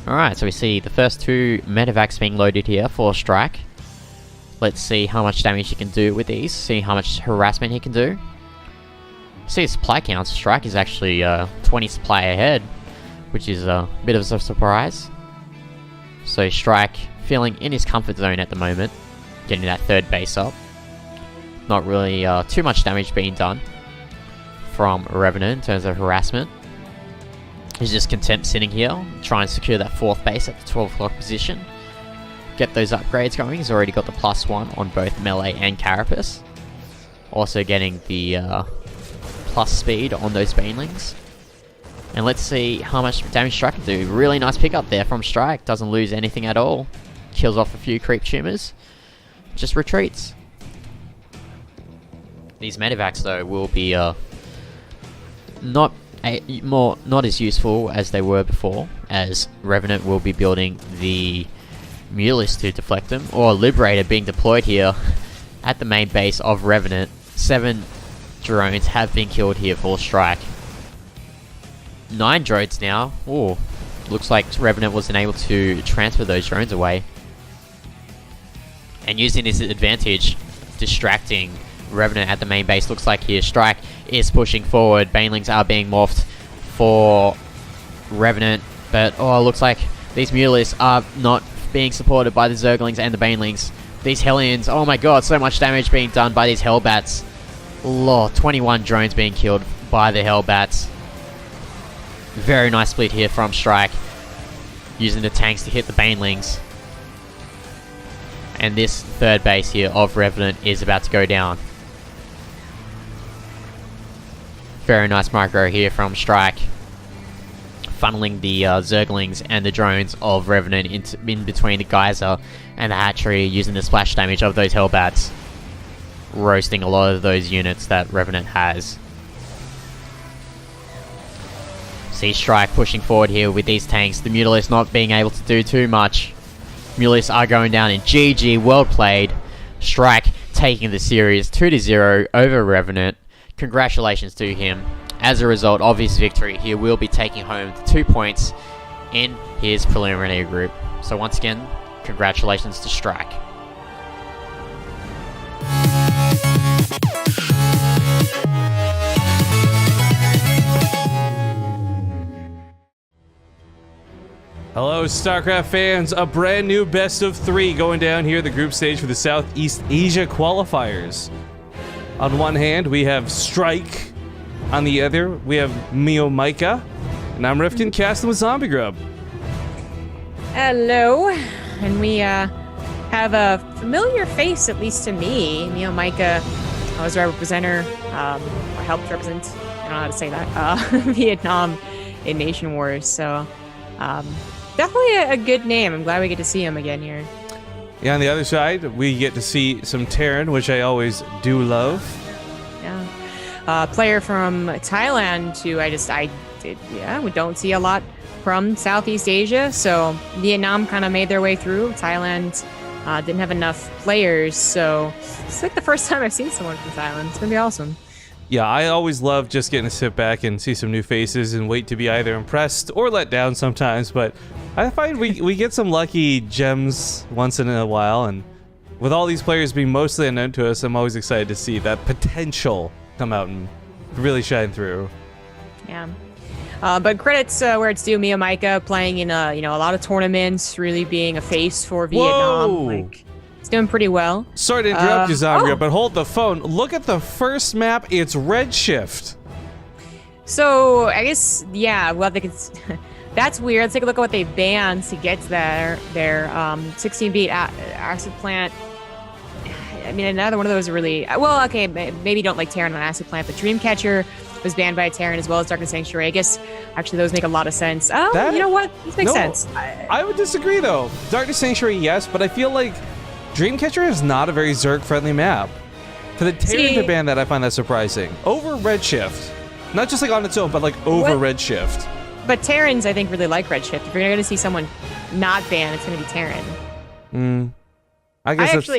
Alright, so we see the first 2 Medivacs being loaded here for Strike. Let's see how much damage he can do with these. See how much harassment he can do. See his supply count. Strike is actually 20 supply ahead, which is a bit of a surprise. So Strike feeling in his comfort zone at the moment, getting that third base up. Not really too much damage being done from Revenant in terms of harassment. He's just content sitting here, trying to secure that fourth base at the 12 o'clock position. Get those upgrades going. He's already got the +1 on both Melee and Carapace. Also getting the plus speed on those Banelings. And let's see how much damage Strike can do. Really nice pickup there from Strike. Doesn't lose anything at all. Kills off a few creep tumors. Just retreats. These Medivacs though will be not as useful as they were before, as Revenant will be building the Mulist to deflect them, or Liberator being deployed here at the main base of Revenant. 7 drones have been killed here for Strike. 9 drones now. Ooh, looks like Revenant wasn't able to transfer those drones away. And using this advantage, distracting Revenant at the main base. Looks like here Strike is pushing forward. Banelings are being morphed for Revenant, but oh, looks like these Mulists are not being supported by the Zerglings and the Banelings. These Hellions, oh my god, so much damage being done by these Hellbats. Lord, 21 drones being killed by the Hellbats. Very nice split here from Strike, using the tanks to hit the Banelings. And this third base here of Revenant is about to go down. Very nice micro here from Strike, funneling the Zerglings and the drones of Revenant in between the Geyser and the Hatchery, using the splash damage of those Hellbats, roasting a lot of those units that Revenant has. See Strike pushing forward here with these tanks. The Mutalisks not being able to do too much. Mutalisks are going down in GG, well played. Strike taking the series 2-0 over Revenant. Congratulations to him. As a result of his victory, he will be taking home the 2 points in his preliminary group. So once again, congratulations to Strike. Hello StarCraft fans, a brand new best of 3 going down here, the group stage for the Southeast Asia qualifiers. On one hand, we have Strike. On the other, we have Mio Micah. And I'm Riften casting with Zombie Grub. Hello. And we have a familiar face, at least to me. Mio Micah, I was a representer, or helped represent, I don't know how to say that, Vietnam in Nation Wars. So, definitely a good name. I'm glad we get to see him again here. Yeah, on the other side, we get to see some Terran, which I always do love. Yeah. Player from Thailand who we don't see a lot from Southeast Asia. So Vietnam kind of made their way through. Thailand didn't have enough players. So it's like the first time I've seen someone from Thailand. It's going to be awesome. Yeah, I always love just getting to sit back and see some new faces and wait to be either impressed or let down sometimes, but I find we get some lucky gems once in a while, and with all these players being mostly unknown to us, I'm always excited to see that potential come out and really shine through. Yeah. But credits where it's due. Mio Micah playing in a lot of tournaments, really being a face for Vietnam. Whoa. Like, it's doing pretty well. Sorry to interrupt you, Zombie, but hold the phone. Look at the first map. It's Redshift. So I guess well, they could. That's weird. Let's take a look at what they banned to get their 16-beat acid plant. I mean, another one of those really well. Okay, maybe don't like Terran on acid plant, but Dreamcatcher was banned by Terran as well as Darkness Sanctuary. I guess actually those make a lot of sense. Oh, you know what? This makes sense. I would disagree though. Darkness Sanctuary, yes, but I feel like Dreamcatcher is not a very Zerg-friendly map. For the Terran to ban that, I find that surprising. Over Redshift. Not just like on its own, but like over Redshift. But Terrans, I think, really like Redshift. If you're going to see someone not banned, it's going to be Terran. I guess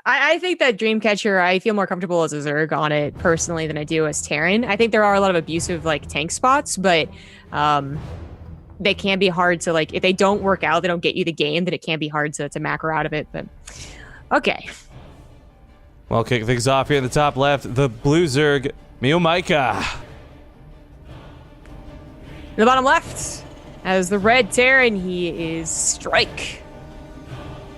I think that Dreamcatcher, I feel more comfortable as a Zerg on it personally than I do as Terran. I think there are a lot of abusive like tank spots, but they can be hard to, like, if they don't work out, they don't get you the game, then it can be hard to macro out of it. But Okay. Well, kick things off here in the top left. The blue Zerg, Miomaika. In the bottom left, as the red Terran, he is Strike.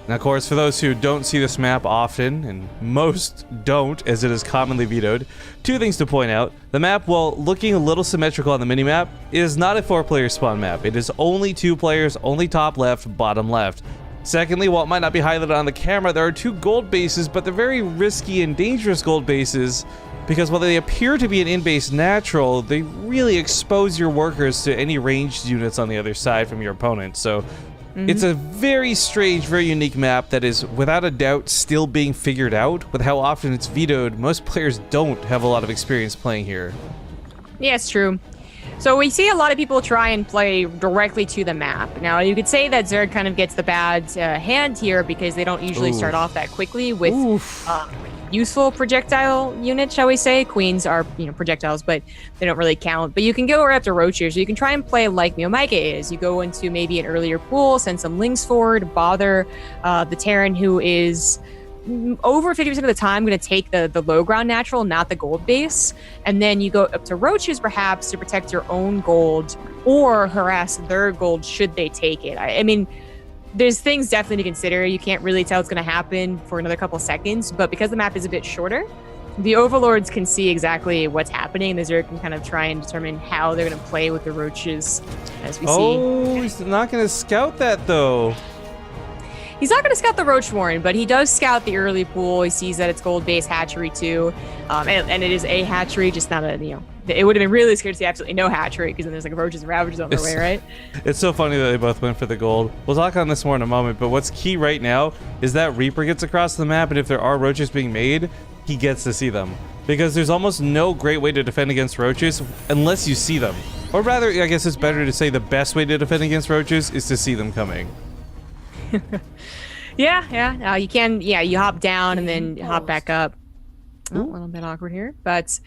Now, of course, for those who don't see this map often, and most don't, as it is commonly vetoed, two things to point out. The map, while looking a little symmetrical on the minimap, is not a 4-player spawn map. It is only 2 players, only top left, bottom left. Secondly, while it might not be highlighted on the camera, there are 2 gold bases, but they're very risky and dangerous gold bases, because while they appear to be an in-base natural, they really expose your workers to any ranged units on the other side from your opponent. So it's a very strange, very unique map that is, without a doubt, still being figured out. With how often it's vetoed, most players don't have a lot of experience playing here. Yeah, it's true. So we see a lot of people try and play directly to the map. Now, you could say that Zerg kind of gets the bad hand here because they don't usually start off that quickly with useful projectile units, shall we say. Queens are, projectiles, but they don't really count. But you can go right up to Roaches. So you can try and play like Miomaika is. You go into maybe an earlier pool, send some links forward, bother the Terran, who is over 50% of the time going to take the low ground natural, not the gold base. And then you go up to Roaches, perhaps, to protect your own gold or harass their gold should they take it. I mean, there's things definitely to consider. You can't really tell what's going to happen for another couple seconds, but because the map is a bit shorter, the Overlords can see exactly what's happening. The Zerg can kind of try and determine how they're going to play with the Roaches, as we see. Oh, he's not going to scout that, though. He's not going to scout the Roach Warren, but he does scout the early pool. He sees that it's gold base hatchery too, and it is a hatchery, just not a It would have been really scary to see absolutely no hatchery because then there's like roaches and ravages on their way, right? It's so funny that they both went for the gold. We'll talk on this more in a moment, but what's key right now is that Reaper gets across the map, and if there are roaches being made, he gets to see them. Because there's almost no great way to defend against roaches unless you see them. Or rather, I guess it's better to say the best way to defend against roaches is to see them coming. Yeah. You can, you hop down and then hop back up. Oh, a little bit awkward here, but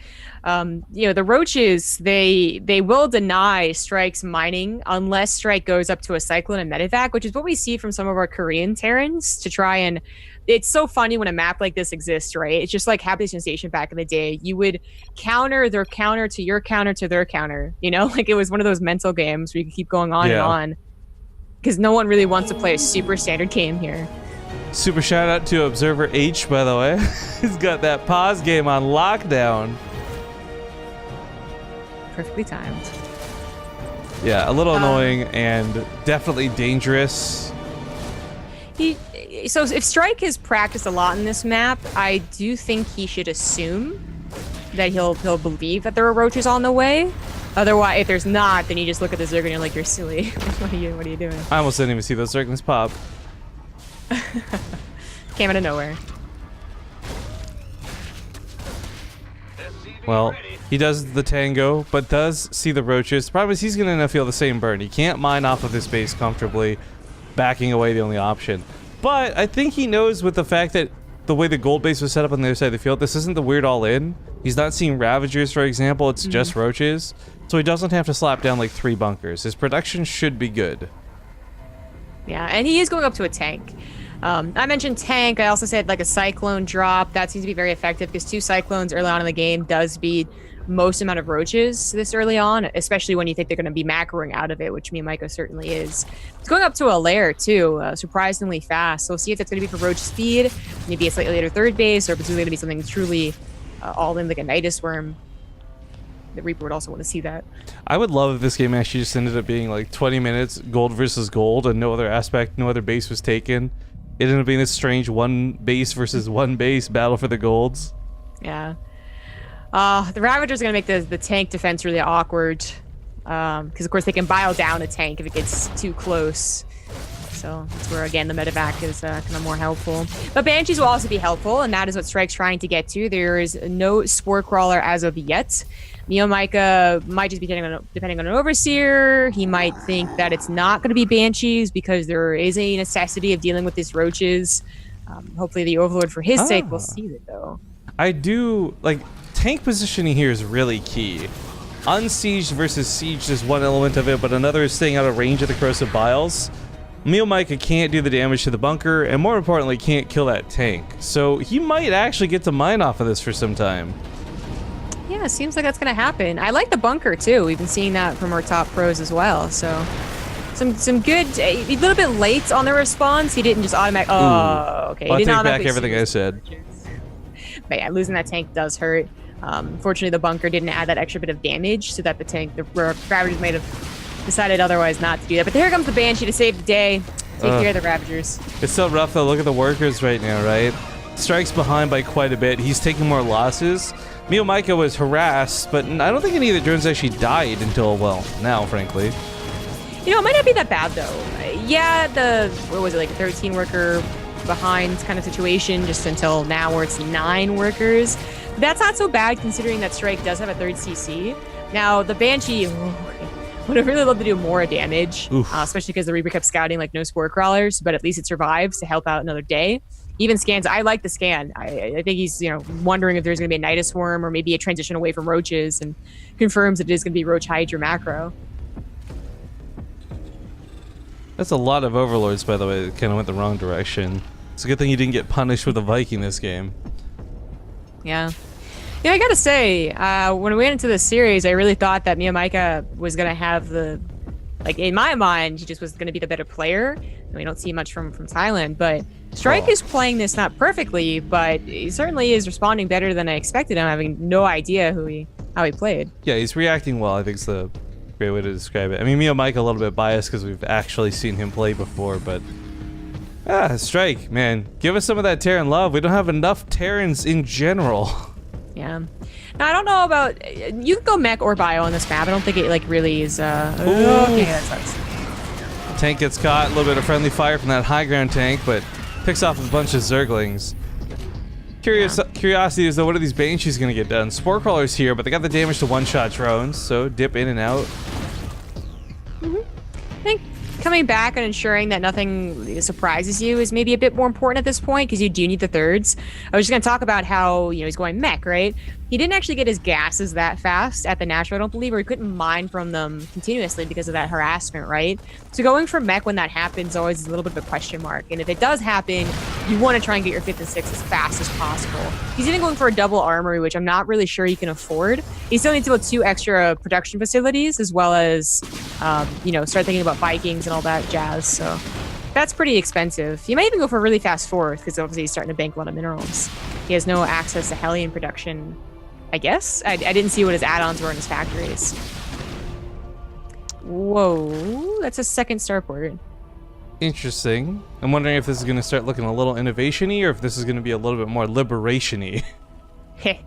the Roaches, they will deny Strike's mining unless Strike goes up to a Cyclone and Medevac, which is what we see from some of our Korean Terrans to try and. It's so funny when a map like this exists, right? It's just like Habitation Station back in the day. You would counter their counter to your counter to their counter, like it was one of those mental games where you could keep going on and on. Because no one really wants to play a super standard game here. Super shout out to Observer H, by the way. He's got that pause game on lockdown. Perfectly timed. Yeah, a little annoying and definitely dangerous. So if Strike has practiced a lot in this map, I do think he should assume that he'll believe that there are roaches on the way. Otherwise, if there's not, then you just look at the Zerg and you're like, you're silly. What are you doing? I almost didn't even see those Zerglings pop. Came out of nowhere. Well, he does the tango, but does see the roaches. The problem is he's going to feel the same burn. He can't mine off of this base comfortably, backing away the only option. But I think he knows with the fact that the way the gold base was set up on the other side of the field, this isn't the weird all-in. He's not seeing Ravagers, for example. It's just roaches. So he doesn't have to slap down like 3 bunkers. His production should be good. Yeah, and he is going up to a tank. I mentioned tank. I also said like a Cyclone drop. That seems to be very effective because 2 Cyclones early on in the game does beat most amount of roaches this early on, especially when you think they're going to be macroing out of it, which Miomaika certainly is. It's going up to a lair too, surprisingly fast. So we'll see if that's going to be for roach speed, maybe a slightly later third base, or if it's really going to be something truly all in like a Nidus Worm. The Reaper would also want to see that. I would love if this game actually just ended up being like 20 minutes gold versus gold and no other base was taken. It ended up being this strange 1 base versus 1 base battle for the golds. Yeah. The Ravager's going to make the tank defense really awkward. Because, of course, they can bile down a tank if it gets too close. So that's where, again, the medevac is kind of more helpful. But Banshees will also be helpful, and that is what Strike's trying to get to. There is no Spore Crawler as of yet. Miomaika might just be depending on an Overseer. He might think that it's not going to be Banshees because there is a necessity of dealing with these roaches. Hopefully the Overlord, for his sake, will see it, though. I do, like, tank positioning here is really key. Unsieged versus sieged is one element of it, but another is staying out of range of the Corrosive Biles. Mio Micah can't do the damage to the bunker, and more importantly, can't kill that tank. So he might actually get to mine off of this for some time. Yeah, seems like that's gonna happen. I like the bunker too. We've been seeing that from our top pros as well. So some good. A little bit late on the response. He didn't just automatic. Oh, okay. I'll He did take not back everything I said. But yeah, losing that tank does hurt. Fortunately, the bunker didn't add that extra bit of damage, so that the Ravagers might have decided otherwise not to do that. But here comes the Banshee to save the day. Take care of the Ravagers. It's so rough though. Look at the workers right now, right? Strike's behind by quite a bit. He's taking more losses. Mio Micah was harassed, but I don't think any of the drones actually died until, well, now, frankly. You know, it might not be that bad though. Yeah, what was it, like a 13 worker behind kind of situation just until now where it's 9 workers. That's not so bad considering that Strike does have a 3rd CC. Now, the Banshee would have really loved to do more damage, especially because the Reaper kept scouting like no spore crawlers, but at least it survives to help out another day. Even scans, I like the scan. I think he's, wondering if there's going to be a Nidus Worm or maybe a transition away from roaches, and confirms it is going to be Roach Hydra macro. That's a lot of Overlords, by the way, that kind of went the wrong direction. It's a good thing you didn't get punished with a Viking this game. Yeah. Yeah, I gotta say, when we went into this series, I really thought that Mio Micah was gonna have in my mind, he just was gonna be the better player. And we don't see much from Thailand, but Strike is playing this not perfectly, but he certainly is responding better than I expected him, having no idea how he played. Yeah, he's reacting well, I think is the great way to describe it. I mean, Mio Micah a little bit biased because we've actually seen him play before, but Strike, man, give us some of that Terran love. We don't have enough Terrans in general. Yeah. Now, I don't know about... You can go mech or bio on this map. I don't think it, really is... Okay, that sucks. Tank gets caught. A little bit of friendly fire from that high ground tank, but picks off a bunch of Zerglings. Curiosity is, though, what are these Banshees going to get done? Spore Crawler's here, but they got the damage to one-shot drones, so dip in and out. I think coming back and ensuring that nothing surprises you is maybe a bit more important at this point, because you do need the thirds. I was just going to talk about how, he's going mech, right? He didn't actually get his gases that fast at the natural, I don't believe, or he couldn't mine from them continuously because of that harassment, right? So going for mech when that happens always is a little bit of a question mark. And if it does happen, you want to try and get your 5th and 6th as fast as possible. He's even going for a double armory, which I'm not really sure he can afford. He still needs to build 2 extra production facilities, as well as, start thinking about Vikings and all that jazz. So that's pretty expensive. He might even go for a really fast 4th, because obviously he's starting to bank a lot of minerals. He has no access to Hellion production, I guess. I didn't see what his add-ons were in his factories. Whoa, that's a 2nd starport. Interesting. I'm wondering if this is going to start looking a little innovation-y, or if this is going to be a little bit more liberation-y. Heh,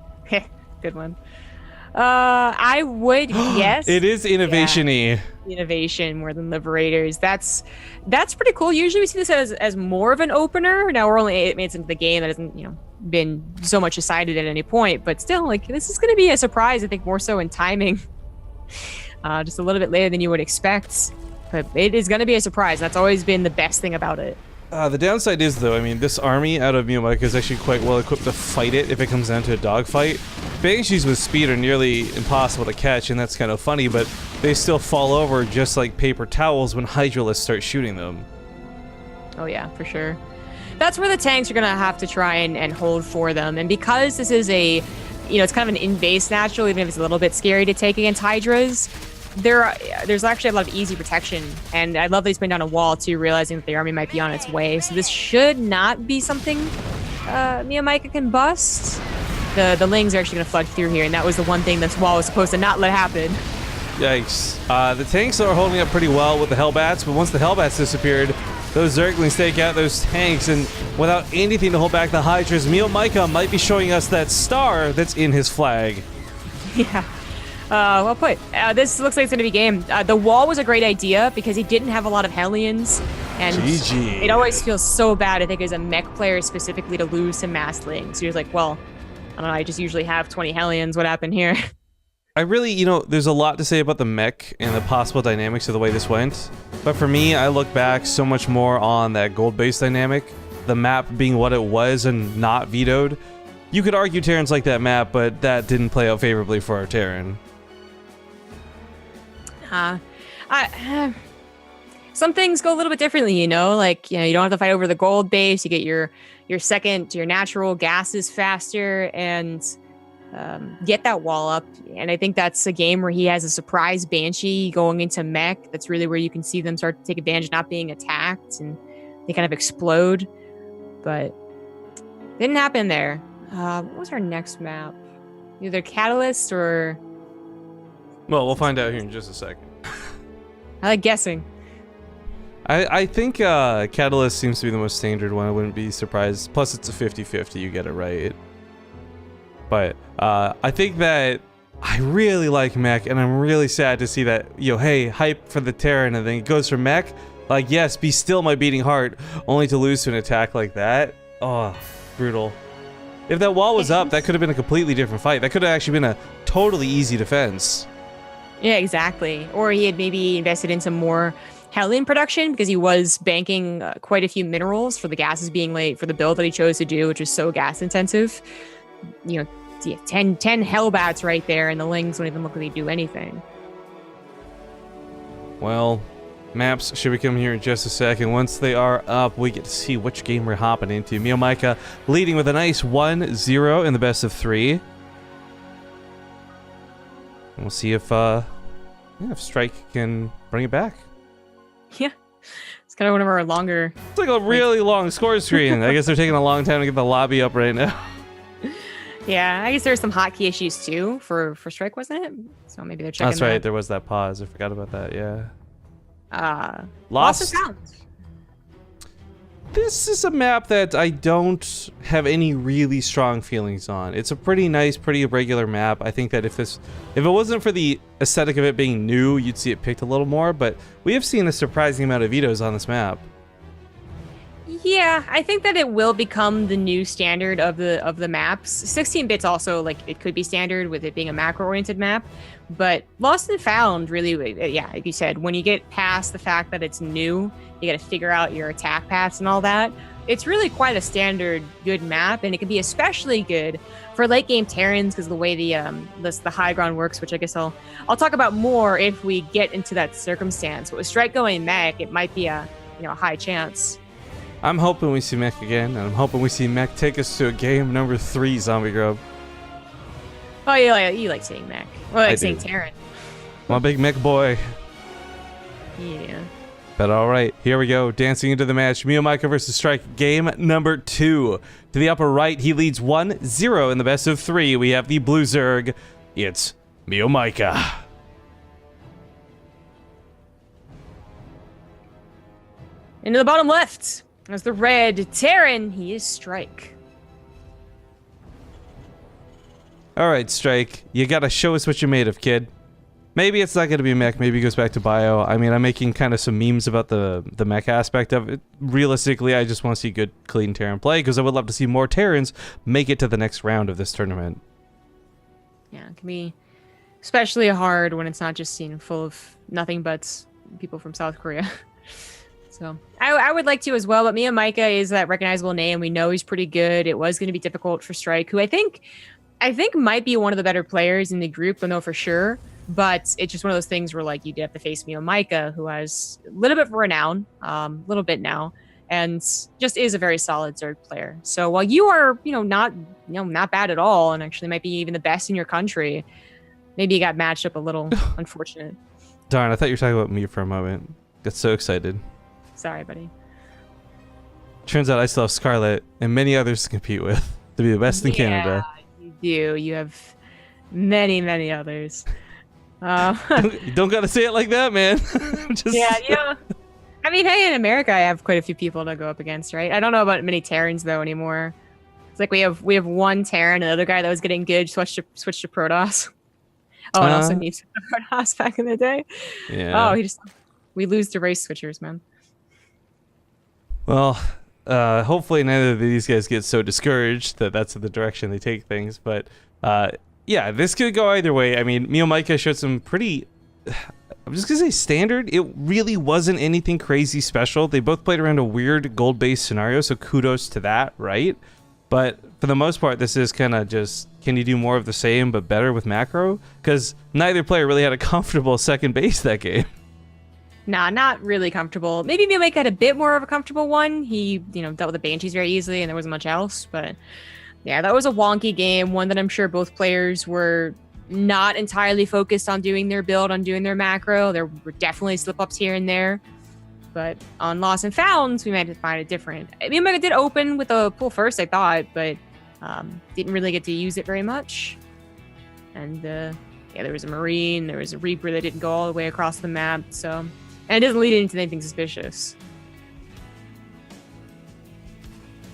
good one. I would guess it is innovation-y. Yeah, innovation more than liberators. That's pretty cool. Usually we see this as more of an opener. Now we're only 8 minutes into the game. That hasn't been so much decided at any point, but still, this is going to be a surprise. I think more so in timing. Just a little bit later than you would expect, but it is going to be a surprise. That's always been the best thing about it. The downside is, though, I mean, this army out of Mio Micah is actually quite well equipped to fight it if it comes down to a dogfight. Banshees with speed are nearly impossible to catch, and that's kind of funny, but they still fall over just like paper towels when Hydralists start shooting them. Oh yeah, for sure. That's where the tanks are going to have to try and hold for them, and because this is it's kind of an in-base natural, even if it's a little bit scary to take against Hydras, there's actually a lot of easy protection, and I love that he's putting down a wall too, realizing that the army might be on its way. So this should not be something Mio Micah can bust. The Lings are actually going to flood through here, and that was the one thing this wall was supposed to not let happen. Yikes. The tanks are holding up pretty well with the Hellbats, but once the Hellbats disappeared, those Zerglings take out those tanks, and without anything to hold back the Hydras, Mio Micah might be showing us that star that's in his flag. Yeah. Well put. This looks like it's going to be game. The wall was a great idea because he didn't have a lot of Hellions, and GG. It always feels so bad, I think, as a mech player specifically to lose to Mastlings. So you're like, well, I don't know, I just usually have 20 Hellions. What happened here? I really, there's a lot to say about the mech and the possible dynamics of the way this went. But for me, I look back so much more on that gold-based dynamic, the map being what it was and not vetoed. You could argue Terrans like that map, but that didn't play out favorably for our Terran. some things go a little bit differently, like, you don't have to fight over the gold base. You get your natural gases faster and get that wall up. And I think that's a game where he has a surprise Banshee going into mech. That's really where you can see them start to take advantage of not being attacked, and they kind of explode. But didn't happen there. What was our next map? Either Catalyst or... Well, we'll find out here in just a second. I like guessing. I think Catalyst seems to be the most standard one. I wouldn't be surprised. Plus, it's a 50-50. You get it right. But I think that I really like mech, and I'm really sad to see that, hey, hype for the Terran, and then it goes for mech. Like, yes, be still my beating heart, only to lose to an attack like that. Oh, brutal. If that wall was up, that could have been a completely different fight. That could have actually been a totally easy defense. Yeah, exactly. Or he had maybe invested in some more Hellion production, because he was banking quite a few minerals for the gases being late for the build that he chose to do, which is so gas intensive. 10 Hellbats right there, and the Lings don't even look like they do anything. Well, maps should be coming here in just a second. Once they are up, we get to see which game we're hopping into. Miomaika leading with a nice 1-0 in the best of 3. And we'll see if Strike can bring it back. Yeah, it's kind of one of our longer... It's like a really long score screen. I guess they're taking a long time to get the lobby up right now. Yeah, I guess there's some hotkey issues too for Strike, wasn't it? So maybe they're checking. That's right, there was that pause. I forgot about that, yeah. Lost and Found. This is a map that I don't have any really strong feelings on. It's a pretty nice, pretty regular map. I think that if it wasn't for the aesthetic of it being new, you'd see it picked a little more, but we have seen a surprising amount of vetoes on this map. Yeah, I think that it will become the new standard of the maps. 16 bits also, like, it could be standard with it being a macro-oriented map, but Lost and Found really, yeah, like you said, when you get past the fact that it's new, you got to figure out your attack paths and all that. It's really quite a standard good map, and it can be especially good for late game Terrans because of the way the high ground works, which I guess I'll talk about more if we get into that circumstance. But with Strike going mech, it might be a high chance. I'm hoping we see mech again, and I'm hoping we see mech take us to a game number 3, Zombie Grub. Oh, you like seeing mech. Well, I like seeing Terran. I'm a big mech boy. Yeah. But all right, here we go. Dancing into the match. Miomaika versus Strike, game number 2. To the upper right, he leads 1-0 in the best of 3. We have the blue Zerg. It's Miomaika. Into the bottom left. As the red Terran, he is Strike. All right, Strike, you gotta show us what you're made of, kid. Maybe it's not gonna be mech, maybe it goes back to bio. I mean, I'm making kind of some memes about the mech aspect of it. Realistically, I just want to see good, clean Terran play, because I would love to see more Terrans make it to the next round of this tournament. Yeah, it can be especially hard when it's not just full of nothing but people from South Korea. So I would like to as well, but Miomaika is that recognizable name. We know he's pretty good. It was going to be difficult for Strike, who I think might be one of the better players in the group, don't know for sure. But it's just one of those things where, like, you did have to face Miomaika, who has a little bit of renown, little bit now, and just is a very solid Zerg player. So while you are, not bad at all, and actually might be even the best in your country, maybe you got matched up a little unfortunate. Darn, I thought you were talking about me for a moment. Got so excited. Sorry, buddy. Turns out I still have Scarlet and many others to compete with to be the best in Canada. You do. You have many, many others. You don't gotta say it like that, man. Yeah. I mean, hey, in America, I have quite a few people to go up against, right? I don't know about many Terrans though anymore. It's like we have one Terran, another guy that was getting good switched to Protoss. Oh, and also needs Protoss back in the day. Yeah. Oh, we lose to race switchers, man. Well, hopefully neither of these guys get so discouraged that that's the direction they take things. But yeah, this could go either way. I mean, Miomaika showed some pretty, I'm just going to say standard. It really wasn't anything crazy special. They both played around a weird gold-based scenario, so kudos to that, right? But for the most part, this is kind of just, can you do more of the same but better with macro? Because neither player really had a comfortable second base that game. Nah, not really comfortable. Maybe Mike had a bit more of a comfortable one. He, dealt with the Banshees very easily, and there wasn't much else. But yeah, that was a wonky game. One that I'm sure both players were not entirely focused on doing their build, on doing their macro. There were definitely slip-ups here and there. But on Lost and Founds, we might have to find it different. I mean, Mike did open with a pull first, I thought, but didn't really get to use it very much. And there was a Marine, there was a Reaper that didn't go all the way across the map, so... And it doesn't lead into anything suspicious.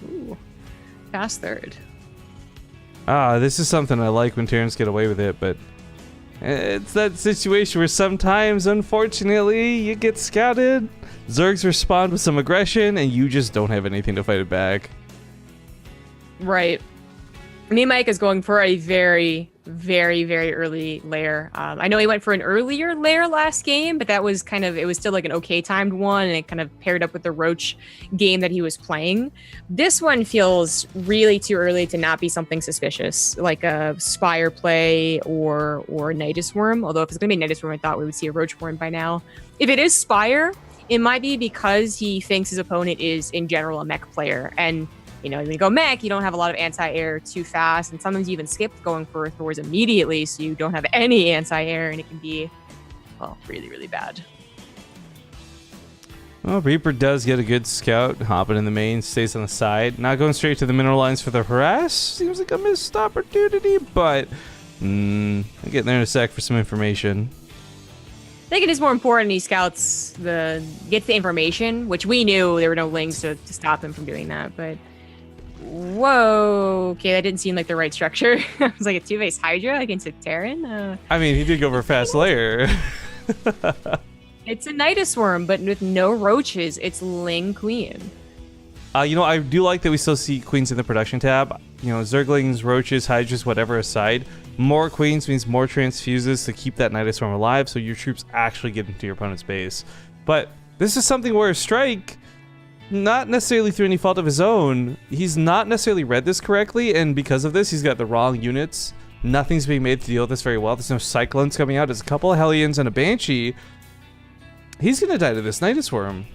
Ooh. Fast third. This is something I like when Terrans get away with it, but it's that situation where sometimes, unfortunately, you get scouted, Zergs respond with some aggression, and you just don't have anything to fight it back. Right. Mike is going for a very, very, very early lair. I know he went for an earlier lair last game, but that was it was still like an okay timed one, and it kind of paired up with the Roach game that he was playing. This one feels really too early to not be something suspicious, like a Spire play or Nidus Worm. Although if it's going to be Nidus Worm, I thought we would see a Roach Worm by now. If it is Spire, it might be because he thinks his opponent is, in general, a mech player. And when you go mech, you don't have a lot of anti-air too fast, and sometimes you even skip going for Thors immediately, so you don't have any anti-air, and it can be, really, really bad. Well, Reaper does get a good scout, hopping in the main, stays on the side. Not going straight to the mineral lines for the harass. Seems like a missed opportunity, but I'm getting there in a sec for some information. I think it is more important he gets the information, which we knew there were no links to stop him from doing that, but... Whoa, okay, that didn't seem like the right structure. I was like a two-face Hydra against a Terran. I mean, he did go for a fast layer. It's a Nidus Worm, but with no roaches. It's Ling Queen. I do like that we still see queens in the production tab. Zerglings, roaches, hydras, whatever aside. More queens means more transfuses to keep that Nidus Worm alive, so your troops actually get into your opponent's base. But this is something where Strike, not necessarily through any fault of his own, he's not necessarily read this correctly, and because of this, he's got the wrong units. Nothing's being made to deal with this very well. There's no Cyclones coming out. There's a couple of Hellions and a Banshee. He's gonna die to this Nidus Worm.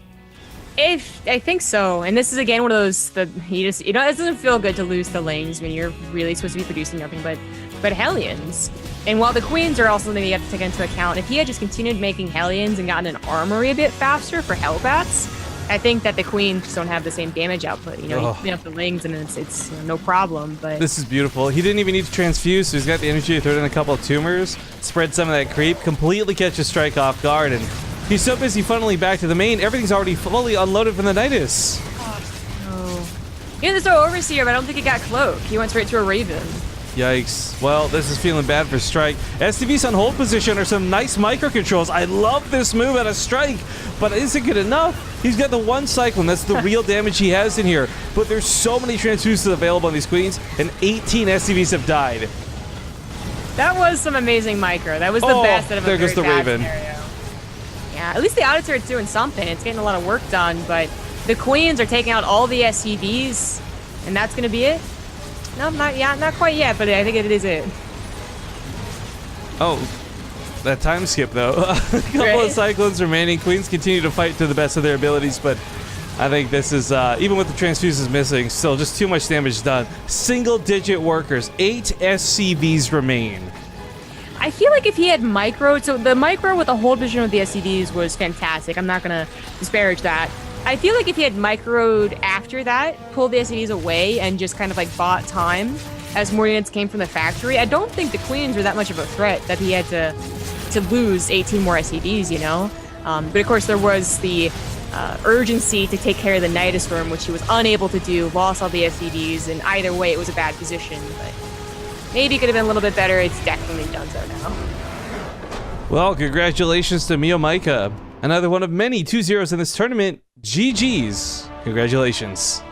I think so, and this is again one of those that it doesn't feel good to lose the lanes when you're really supposed to be producing nothing but Hellions. And while the Queens are also something you have to take into account, if he had just continued making Hellions and gotten an armory a bit faster for Hellbats, I think that the Queens just don't have the same damage output. You clean up the Lings and it's no problem. But this is beautiful. He didn't even need to transfuse, so he's got the energy to throw in a couple of tumors, spread some of that creep, completely catches Strike off guard, and he's so busy funneling back to the main, everything's already fully unloaded from the Nidus. Oh. He had to throw Overseer, but I don't think he got Cloak. He went straight to a Raven. Yikes. Well, this is feeling bad for Strike. STVs on hold position are some nice micro-controls. I love this move out of Strike, but is it good enough? He's got the one Cyclone. That's the real damage he has in here. But there's so many transfuses available on these Queens, and 18 STVs have died. That was some amazing micro. That was the best out of a there goes the very bad Raven. scenario. Yeah, at least the Auto Turret's doing something. It's getting a lot of work done, but the Queens are taking out all the SCVs, and that's going to be it. No, not quite yet, but I think it is it. Oh, that time skip, though. A couple of Cyclones remaining. Queens continue to fight to the best of their abilities, but I think this is, even with the transfuses missing, still just too much damage done. Single-digit workers. 8 SCVs remain. I feel like if he had micro, so the micro with the hold position with the SCVs was fantastic. I'm not going to disparage that. I feel like if he had microed after that, pulled the SCVs away, and just kind of like bought time as more units came from the factory, I don't think the Queens were that much of a threat that he had to lose 18 more SCVs, But of course, there was the urgency to take care of the Nidus Worm, which he was unable to do, lost all the SCVs, and either way, it was a bad position. But maybe it could have been a little bit better. It's definitely done so now. Well, congratulations to Mio Micah. Another one of many 2-0s in this tournament. GG's. Congratulations.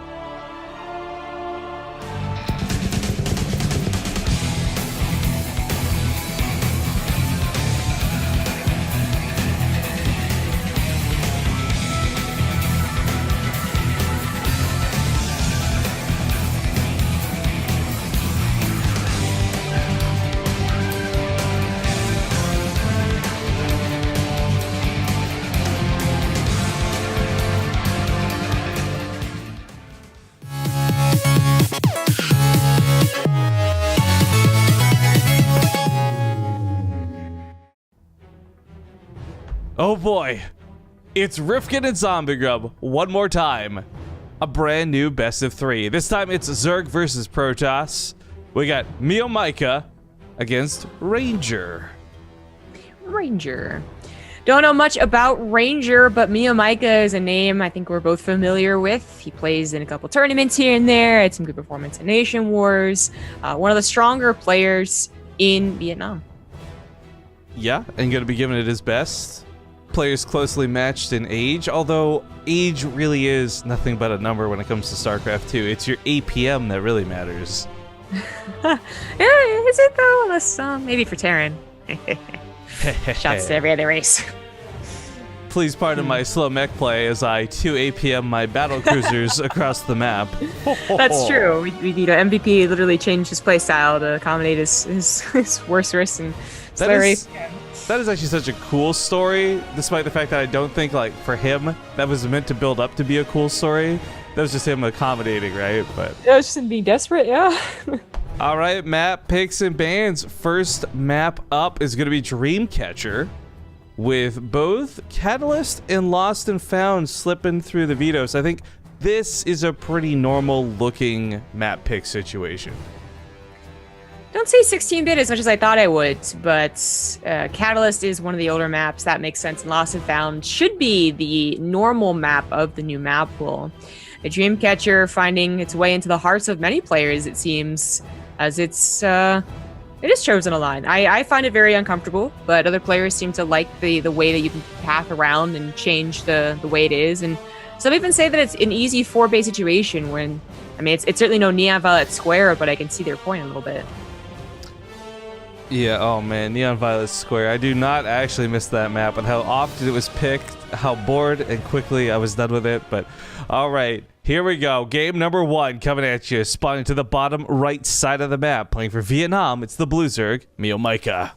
Oh boy, it's Rifkin and Zombie Grub one more time. A brand new best of 3. This time it's Zerg versus Protoss. We got Mika against Ranger. Ranger. Don't know much about Ranger, but Mika is a name I think we're both familiar with. He plays in a couple tournaments here and there, had some good performance in Nation Wars. One of the stronger players in Vietnam. Yeah, and going to be giving it his best. Players closely matched in age, although age really is nothing but a number when it comes to StarCraft 2. It's your APM that really matters. Yeah, is it though? Unless, maybe for Terran. Shouts to every other race. Please pardon my slow mech play as I 2 APM my battle cruisers across the map. That's true. We need an MVP literally changed his playstyle to accommodate his worst risks and That is actually such a cool story, despite the fact that I don't think, like, for him, that was meant to build up to be a cool story. That was just him accommodating, right? But yeah, it's just him being desperate, yeah. all right, map picks and bans. First map up is going to be Dreamcatcher, with both Catalyst and Lost and Found slipping through the vetoes. I think this is a pretty normal-looking map pick situation. Don't say 16-bit as much as I thought I would, but Catalyst is one of the older maps. That makes sense. And Lost and Found should be the normal map of the new map pool. The Dreamcatcher finding its way into the hearts of many players, it seems, as it is chosen a line. I find it very uncomfortable, but other players seem to like the way that you can path around and change the way it is. And some even say that it's an easy 4-base situation when, I mean, it's certainly no Neon Violet Square, but I can see their point a little bit. Yeah, oh man, Neon Violet Square. I do not actually miss that map, and how often it was picked, how bored and quickly I was done with it. But all right, here we go. Game number 1 coming at you, spawning to the bottom right side of the map. Playing for Vietnam, it's the Blue Zerg, Mika.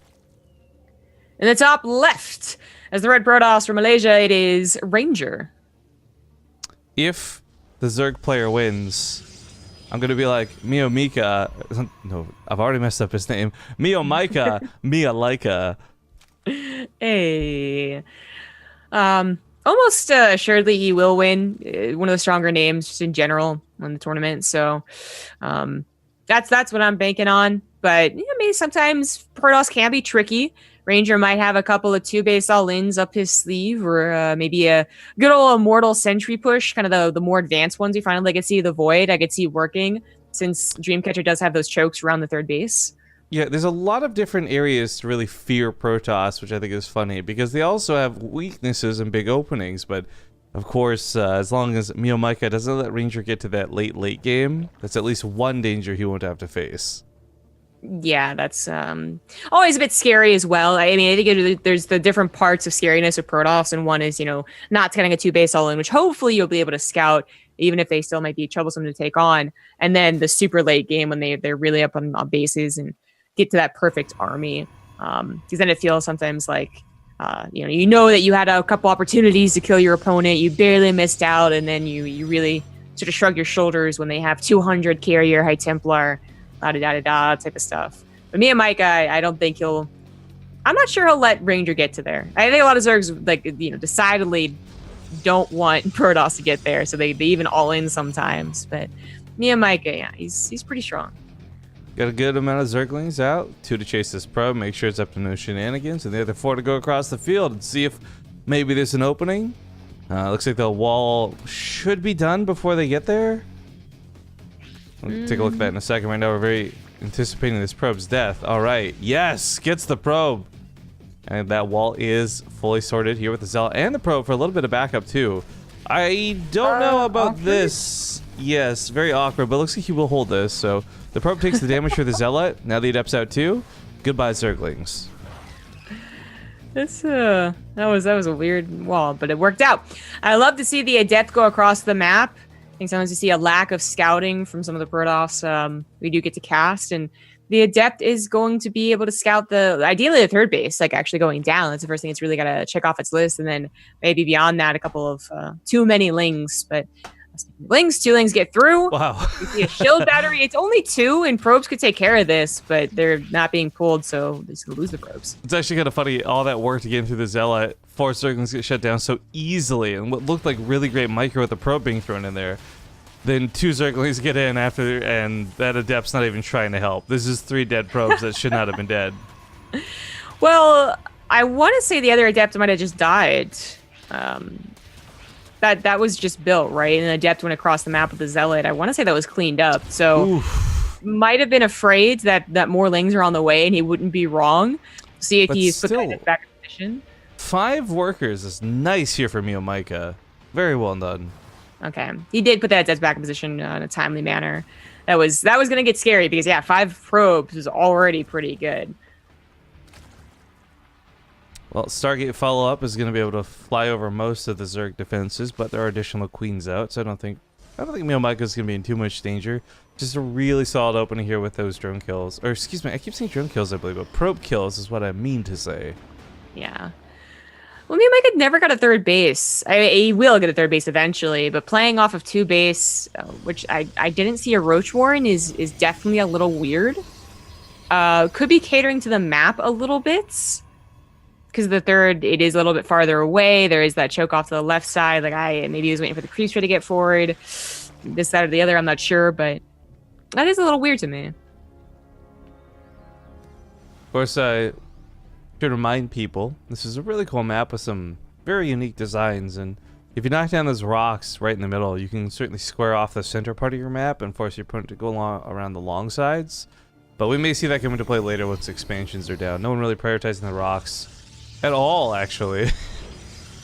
In the top left, as the Red Protoss from Malaysia, it is Ranger. If the Zerg player wins, I'm going to be like, Mika. No, I've already messed up his name. Mika, Mia Laika. Hey. Almost assuredly he will win. One of the stronger names just in general in the tournament. So that's what I'm banking on. But yeah, maybe sometimes Protoss can be tricky. Ranger might have a couple of 2-base all-ins up his sleeve, or maybe a good old Immortal Sentry push, kind of the more advanced ones we find in Legacy of the Void. I could see working, since Dreamcatcher does have those chokes around the 3rd base. Yeah, there's a lot of different areas to really fear Protoss, which I think is funny, because they also have weaknesses and big openings, but of course, as long as Mika doesn't let Ranger get to that late game, that's at least one danger he won't have to face. Yeah, that's always a bit scary as well. I mean, I think there's the different parts of scariness of Protoss, and one is, not getting a 2-base all-in, which hopefully you'll be able to scout, even if they still might be troublesome to take on. And then the super late game when they're really up on bases and get to that perfect army. Because then it feels sometimes like, you know that you had a couple opportunities to kill your opponent, you barely missed out, and then you really sort of shrug your shoulders when they have 200 carrier, High Templar, da-da-da-da-da type of stuff. But Mika, I don't think I'm not sure he'll let Ranger get to there. I think a lot of Zergs, decidedly don't want Protoss to get there, so they even all in sometimes. But Mika, yeah, he's pretty strong. Got a good amount of Zerglings out. 2 to chase this probe, make sure it's up to no shenanigans, and the other 4 to go across the field and see if maybe there's an opening. Looks like the wall should be done before they get there. We'll take a look at that in a second. Right now we're very anticipating this probe's death. All right, yes, gets the probe. And that wall is fully sorted here with the Zealot and the probe for a little bit of backup too. I don't know about awkward? this. Yes, very awkward, but it looks like he will hold this. So the probe takes the damage for the Zealot. Now the Adept's out too. Goodbye, Zerglings. That was a weird wall, but it worked out. I love to see the Adept go across the map. I think sometimes you see a lack of scouting from some of the Protoss we do get to cast, and the Adept is going to be able to scout ideally the 3rd base, like actually going down. That's the first thing it's really got to check off its list, and then maybe beyond that, a couple of too many lings. But Two lings get through. Wow. You see a shield battery. It's only 2, and probes could take care of this, but they're not being pulled, so they're just gonna lose the probes. It's actually kind of funny, all that work to get through the Zealot, 4 Zerglings get shut down so easily, and what looked like really great micro with the probe being thrown in there. Then 2 Zerglings get in after, and that Adept's not even trying to help. This is 3 dead probes that should not have been dead. Well, I want to say the other Adept might have just died. That was just built, right? And Adept went across the map with the Zealot. I want to say that was cleaned up. So Oof. might have been afraid that more lings are on the way and he wouldn't be wrong. See if But he's put still, that back in position. 5 workers is nice here for Miomaika. Very well done. Okay. He did put that Adept back in position in a timely manner. That was going to get scary because, yeah, 5 probes is already pretty good. Well, Stargate follow-up is going to be able to fly over most of the Zerg defenses, but there are additional queens out, so I don't think Miomaika is going to be in too much danger. Just a really solid opening here with those drone kills. Or, excuse me, I keep saying drone kills, I believe, but probe kills is what I mean to say. Yeah. Well, Miomaika never got a third base. He will get a third base eventually, but playing off of 2 base, which I didn't see a Roach Warren, is definitely a little weird. Could be catering to the map a little bit. Because the third, it is a little bit farther away. There is that choke off to the left side. Like, maybe he was waiting for the creeps to get forward. This side or the other, I'm not sure, but that is a little weird to me. Of course, I should remind people, this is a really cool map with some very unique designs, and if you knock down those rocks right in the middle, you can certainly square off the center part of your map and force your opponent to go around the long sides. But we may see that come into play later once expansions are down. No one really prioritizing the rocks at all, actually.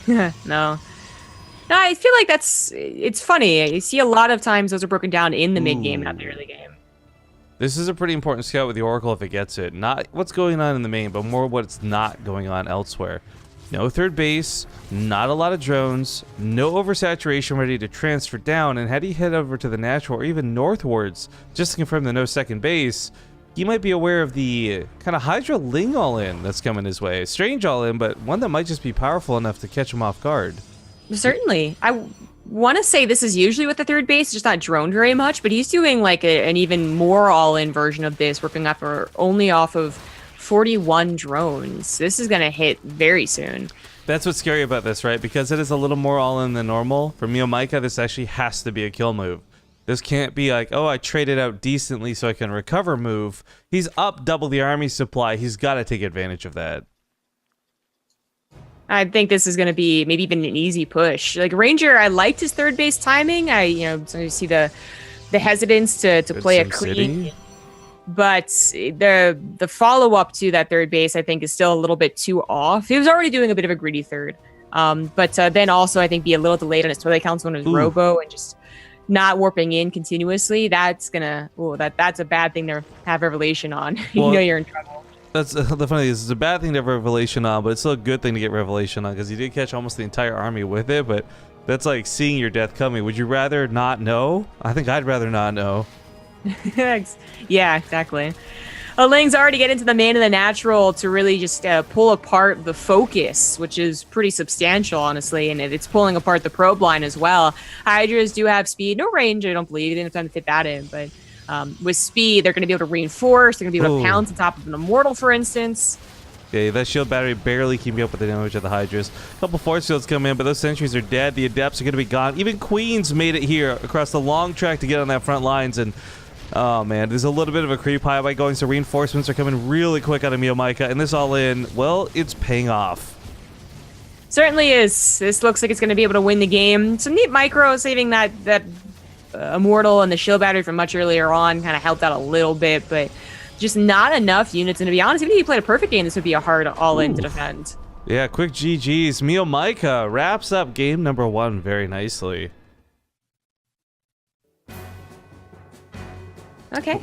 No, I feel like it's funny. You see a lot of times those are broken down in the mid game, not the early game. This is a pretty important scout with the Oracle if it gets it. Not what's going on in the main, but more what's not going on elsewhere. No third base, not a lot of drones, no oversaturation ready to transfer down, and had he head over to the natural or even northwards just to confirm the no second base, he might be aware of the kind of Hydra Ling all-in that's coming his way. Strange all-in, but one that might just be powerful enough to catch him off guard. Certainly. I want to say this is usually with the third base, just not droned very much, but he's doing like an even more all-in version of this, working only off of 41 drones. This is going to hit very soon. That's what's scary about this, right? Because it is a little more all-in than normal. For Miomaika, this actually has to be a kill move. This can't be like, oh, I traded out decently so I can recover move. He's up double the army supply. He's got to take advantage of that. I think this is going to be maybe even an easy push. Like Ranger, I liked his third base timing. So you see the hesitance to play a clean. But the follow-up to that third base, I think, is still a little bit too off. He was already doing a bit of a greedy third. But then also, I think, be a little delayed on his toilet counts on his robo and just not warping in continuously. That's a bad thing to have Revelation on. You know you're in trouble. That's the funny thing is, it's a bad thing to have Revelation on, but it's still a good thing to get Revelation on because he did catch almost the entire army with it. But that's like seeing your death coming. Would you rather not know? I think I'd rather not know. Yeah, exactly. Ling's already get into the main and the natural to really just pull apart the focus, which is pretty substantial, honestly, and it's pulling apart the probe line as well. Hydras do have speed, no range, I don't believe. They didn't have time to fit that in, but with speed, they're going to be able to reinforce, they're going to be able to pounce on top of an Immortal, for instance. Okay, that shield battery barely keeping up with the damage of the Hydras. A couple force fields come in, but those sentries are dead. The Adepts are going to be gone. Even Queens made it here across the long track to get on that front lines, and oh man, there's a little bit of a creep high by going, so reinforcements are coming really quick out of Miomaika, and this all in, well, it's paying off. Certainly is. This looks like it's going to be able to win the game. Some neat micro saving that Immortal and the shield battery from much earlier on kind of helped out a little bit, but just not enough units. And to be honest, even if you played a perfect game, this would be a hard all-in to defend. Yeah, quick GG's. Miomaika wraps up game number 1 very nicely. Okay.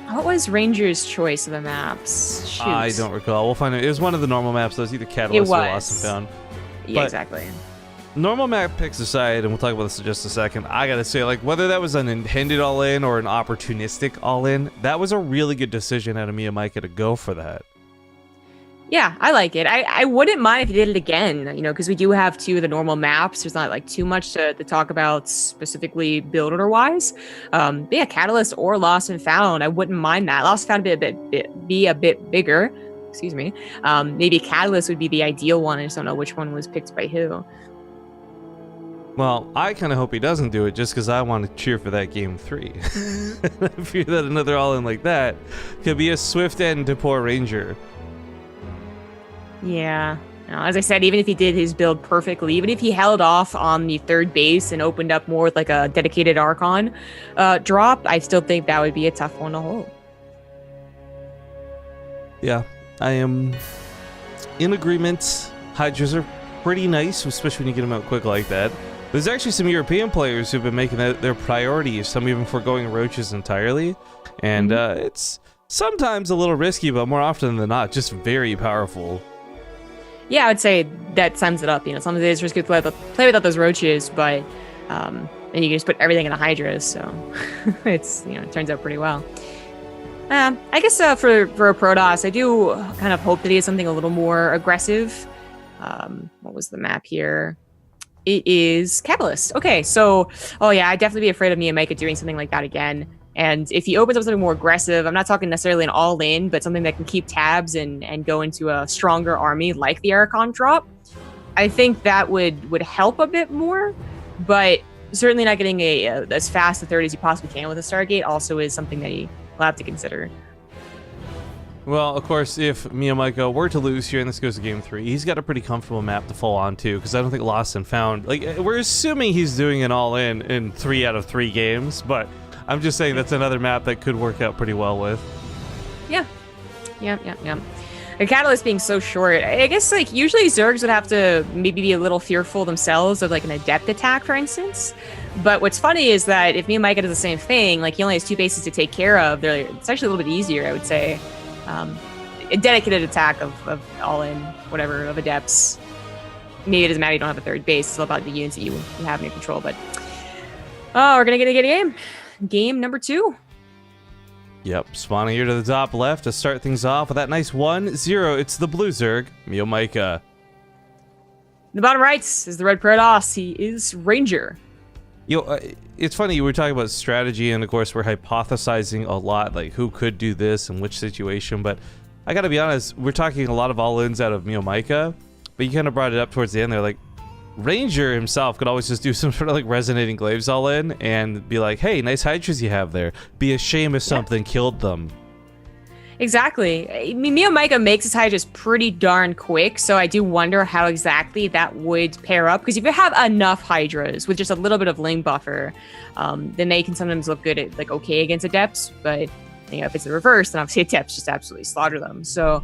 What was Ranger's choice of the maps? Shoot. I don't recall. We'll find out. It was one of the normal maps. It was either Catalyst or Lost and Found. Yeah, but exactly. Normal map picks aside, and we'll talk about this in just a second, I gotta say, like, whether that was an intended all-in or an opportunistic all-in, that was a really good decision out of Miomaika to go for that. Yeah, I like it. I wouldn't mind if you did it again, because we do have two of the normal maps. There's not like too much to talk about specifically build order wise. But yeah, Catalyst or Lost and Found, I wouldn't mind that. Lost and Found be a bit bigger. Excuse me. Maybe Catalyst would be the ideal one. I just don't know which one was picked by who. Well, I kind of hope he doesn't do it just because I want to cheer for that game 3. I fear that another all-in like that could be a swift end to poor Ranger. Yeah. As I said, even if he did his build perfectly, even if he held off on the third base and opened up more with like a dedicated Archon drop, I still think that would be a tough one to hold. Yeah, I am in agreement. Hydras are pretty nice, especially when you get them out quick like that. There's actually some European players who've been making that their priority, some even foregoing roaches entirely. And it's sometimes a little risky, but more often than not, just very powerful. Yeah, I would say that sums it up. Sometimes it is risky to play without those roaches, but and you can just put everything in a Hydra, so it's it turns out pretty well. I guess for a Protoss, I do kind of hope that he has something a little more aggressive. What was the map here? It is Catalyst. Okay, so I'd definitely be afraid of Miyamika doing something like that again. And if he opens up something more aggressive, I'm not talking necessarily an all-in, but something that can keep tabs and go into a stronger army like the Archon drop, I think that would help a bit more. But certainly not getting as fast a third as you possibly can with a Stargate also is something that he will have to consider. Well, of course, if Miyamika were to lose here and this goes to game 3, he's got a pretty comfortable map to fall on too, because I don't think Lost and Found, we're assuming he's doing an all-in 3 out of 3 games, but I'm just saying that's another map that could work out pretty well with. Yeah. The Catalyst being so short, I guess usually Zergs would have to maybe be a little fearful themselves of an Adept attack, for instance. But what's funny is that if Miyamika does the same thing, he only has 2 bases to take care of, it's actually a little bit easier, I would say. A dedicated attack of all-in, whatever, of Adepts. Maybe it doesn't matter, you don't have a third base, it's all about the units that you have in your control, but... we're gonna get a game. Game number 2. Yep, spawning here to the top left to start things off with that nice 1-0. It's the blue Zerg, Miyamika. The bottom right is the red Protoss. He is Ranger. It's funny, we were talking about strategy, and of course we're hypothesizing a lot, who could do this in which situation, but I gotta be honest, we're talking a lot of all-ins out of Miyamika, but you kind of brought it up towards the end there, Ranger himself could always just do some sort of resonating glaives all in and be like, hey, nice Hydras you have there. Be a shame if something killed them. Exactly. I mean, Miyamika makes his Hydras pretty darn quick, so I do wonder how exactly that would pair up. Because if you have enough Hydras with just a little bit of lane buffer, then they can sometimes look good at okay against Adepts. But if it's the reverse, then obviously Adepts just absolutely slaughter them. So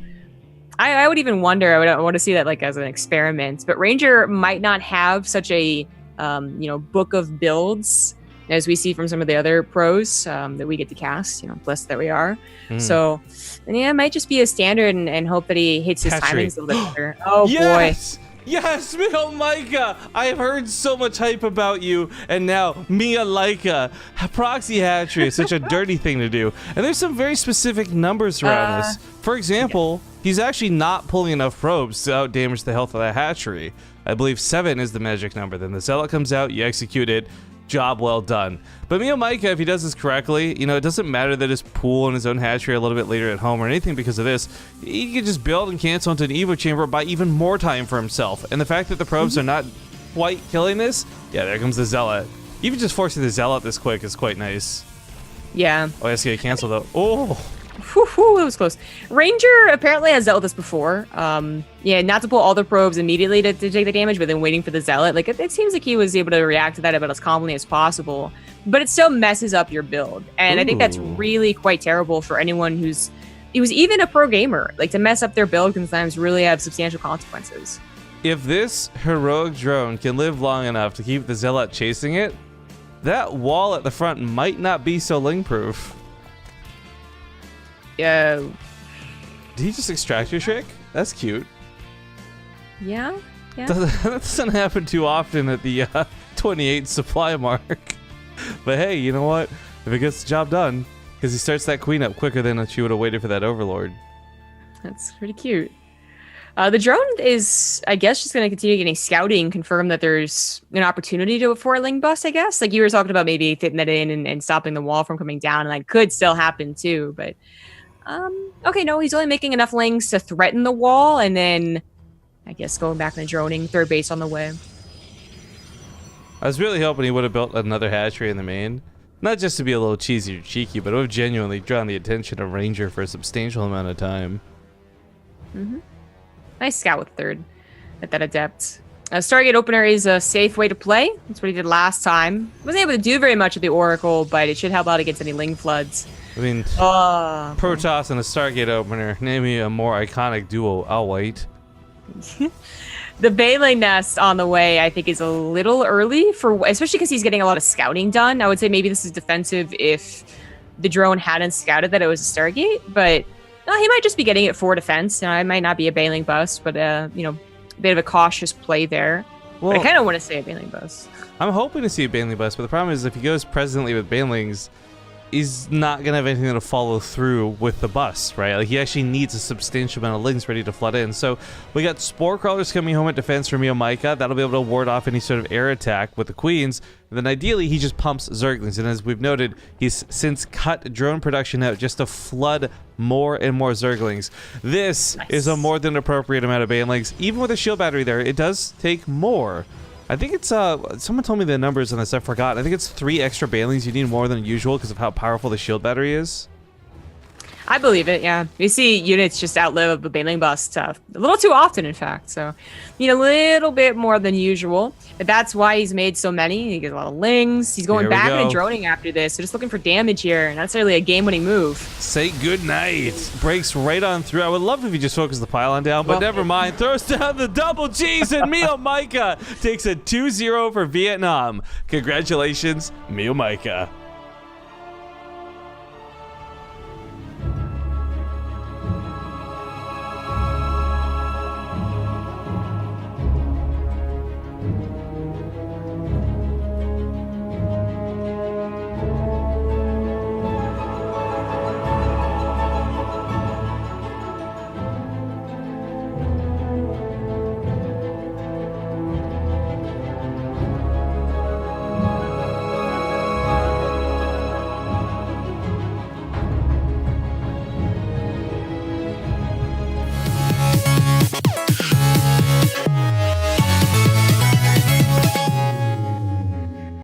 I would even wonder, I want to see that as an experiment, but Ranger might not have such a, book of builds as we see from some of the other pros that we get to cast, blessed that we are. So, it might just be a standard and hope that he hits his timings a little bit better. Oh, yes! Boy. Yes, Miyamika! I have heard so much hype about you, and now Miyamika. Proxy hatchery is such a dirty thing to do. And there's some very specific numbers around this. For example, he's actually not pulling enough probes to outdamage the health of that hatchery. I believe 7 is the magic number. Then the Zealot comes out, you execute it. Job well done. But Miyamika, if he does this correctly, it doesn't matter that his pool and his own hatchery a little bit later at home or anything because of this. He can just build and cancel into an Evo chamber, buy even more time for himself. And the fact that the probes are not quite killing this, yeah, there comes the Zealot. Even just forcing the Zealot this quick is quite nice. Yeah. Oh, he has to get canceled though. Oh. Whew, it was close. Ranger apparently has dealt with this before. Not to pull all the probes immediately to take the damage, but then waiting for the Zealot. It seems like he was able to react to that about as calmly as possible. But it still messes up your build. And I think that's really quite terrible for anyone who's even a pro gamer. To mess up their build can sometimes really have substantial consequences. If this heroic drone can live long enough to keep the Zealot chasing it, that wall at the front might not be so ling-proof. Did he just extract your trick? That's cute. Yeah. That doesn't happen too often at the 28 supply mark. But hey, you know what? If it gets the job done, because he starts that queen up quicker than she would have waited for that overlord. That's pretty cute. The drone is, I guess, just going to continue getting scouting, confirm that there's an opportunity for a Ling bust, I guess. Like you were talking about maybe fitting that in and stopping the wall from coming down, and that could still happen too. But, okay, no, he's only making enough Lings to threaten the wall, and then, I guess, going back and droning, third base on the way. I was really hoping he would have built another hatchery in the main. Not just to be a little cheesy or cheeky, but it would have genuinely drawn the attention of Ranger for a substantial amount of time. Mm-hmm. Nice scout with third at that adept. Stargate Opener is a safe way to play. That's what he did last time. Wasn't able to do very much with the Oracle, but it should help out against any Ling floods. I mean, Protoss and a Stargate Opener. Name me a more iconic duo. I'll wait. The Baneling Nest on the way, I think, is a little early, especially because he's getting a lot of scouting done. I would say maybe this is defensive if the drone hadn't scouted that it was a Stargate, but he might just be getting it for defense. It might not be a Baneling bust, but a bit of a cautious play there. Well, but I kind of want to say a Baneling bust. I'm hoping to see a Baneling bust, but the problem is if he goes presently with Banelings, he's not going to have anything to follow through with the bust, right? Like, he actually needs a substantial amount of Lings ready to flood in. So we got Spore Crawlers coming home at defense from Micah. That'll be able to ward off any sort of air attack with the Queens. And then ideally, he just pumps Zerglings. And as we've noted, he's since cut drone production out just to flood more and more Zerglings. This is a more than appropriate amount of Banelings. Even with a shield battery there, it does take more. I think it's, someone told me the numbers on this, I forgot. I think it's 3 extra Banelings you need more than usual because of how powerful the shield battery is. I believe it, yeah. We see units just outlive the Baneling bust a little too often, in fact. So, need a little bit more than usual. But that's why he's made so many. He gets a lot of Lings. He's going back and droning after this. So just looking for damage here. Not necessarily a game-winning move. Say goodnight. Breaks right on through. I would love if he just focused the pylon down, but never mind. Throws down the double G's, and Mio Micah takes a 2-0 for Vietnam. Congratulations, Mio Micah.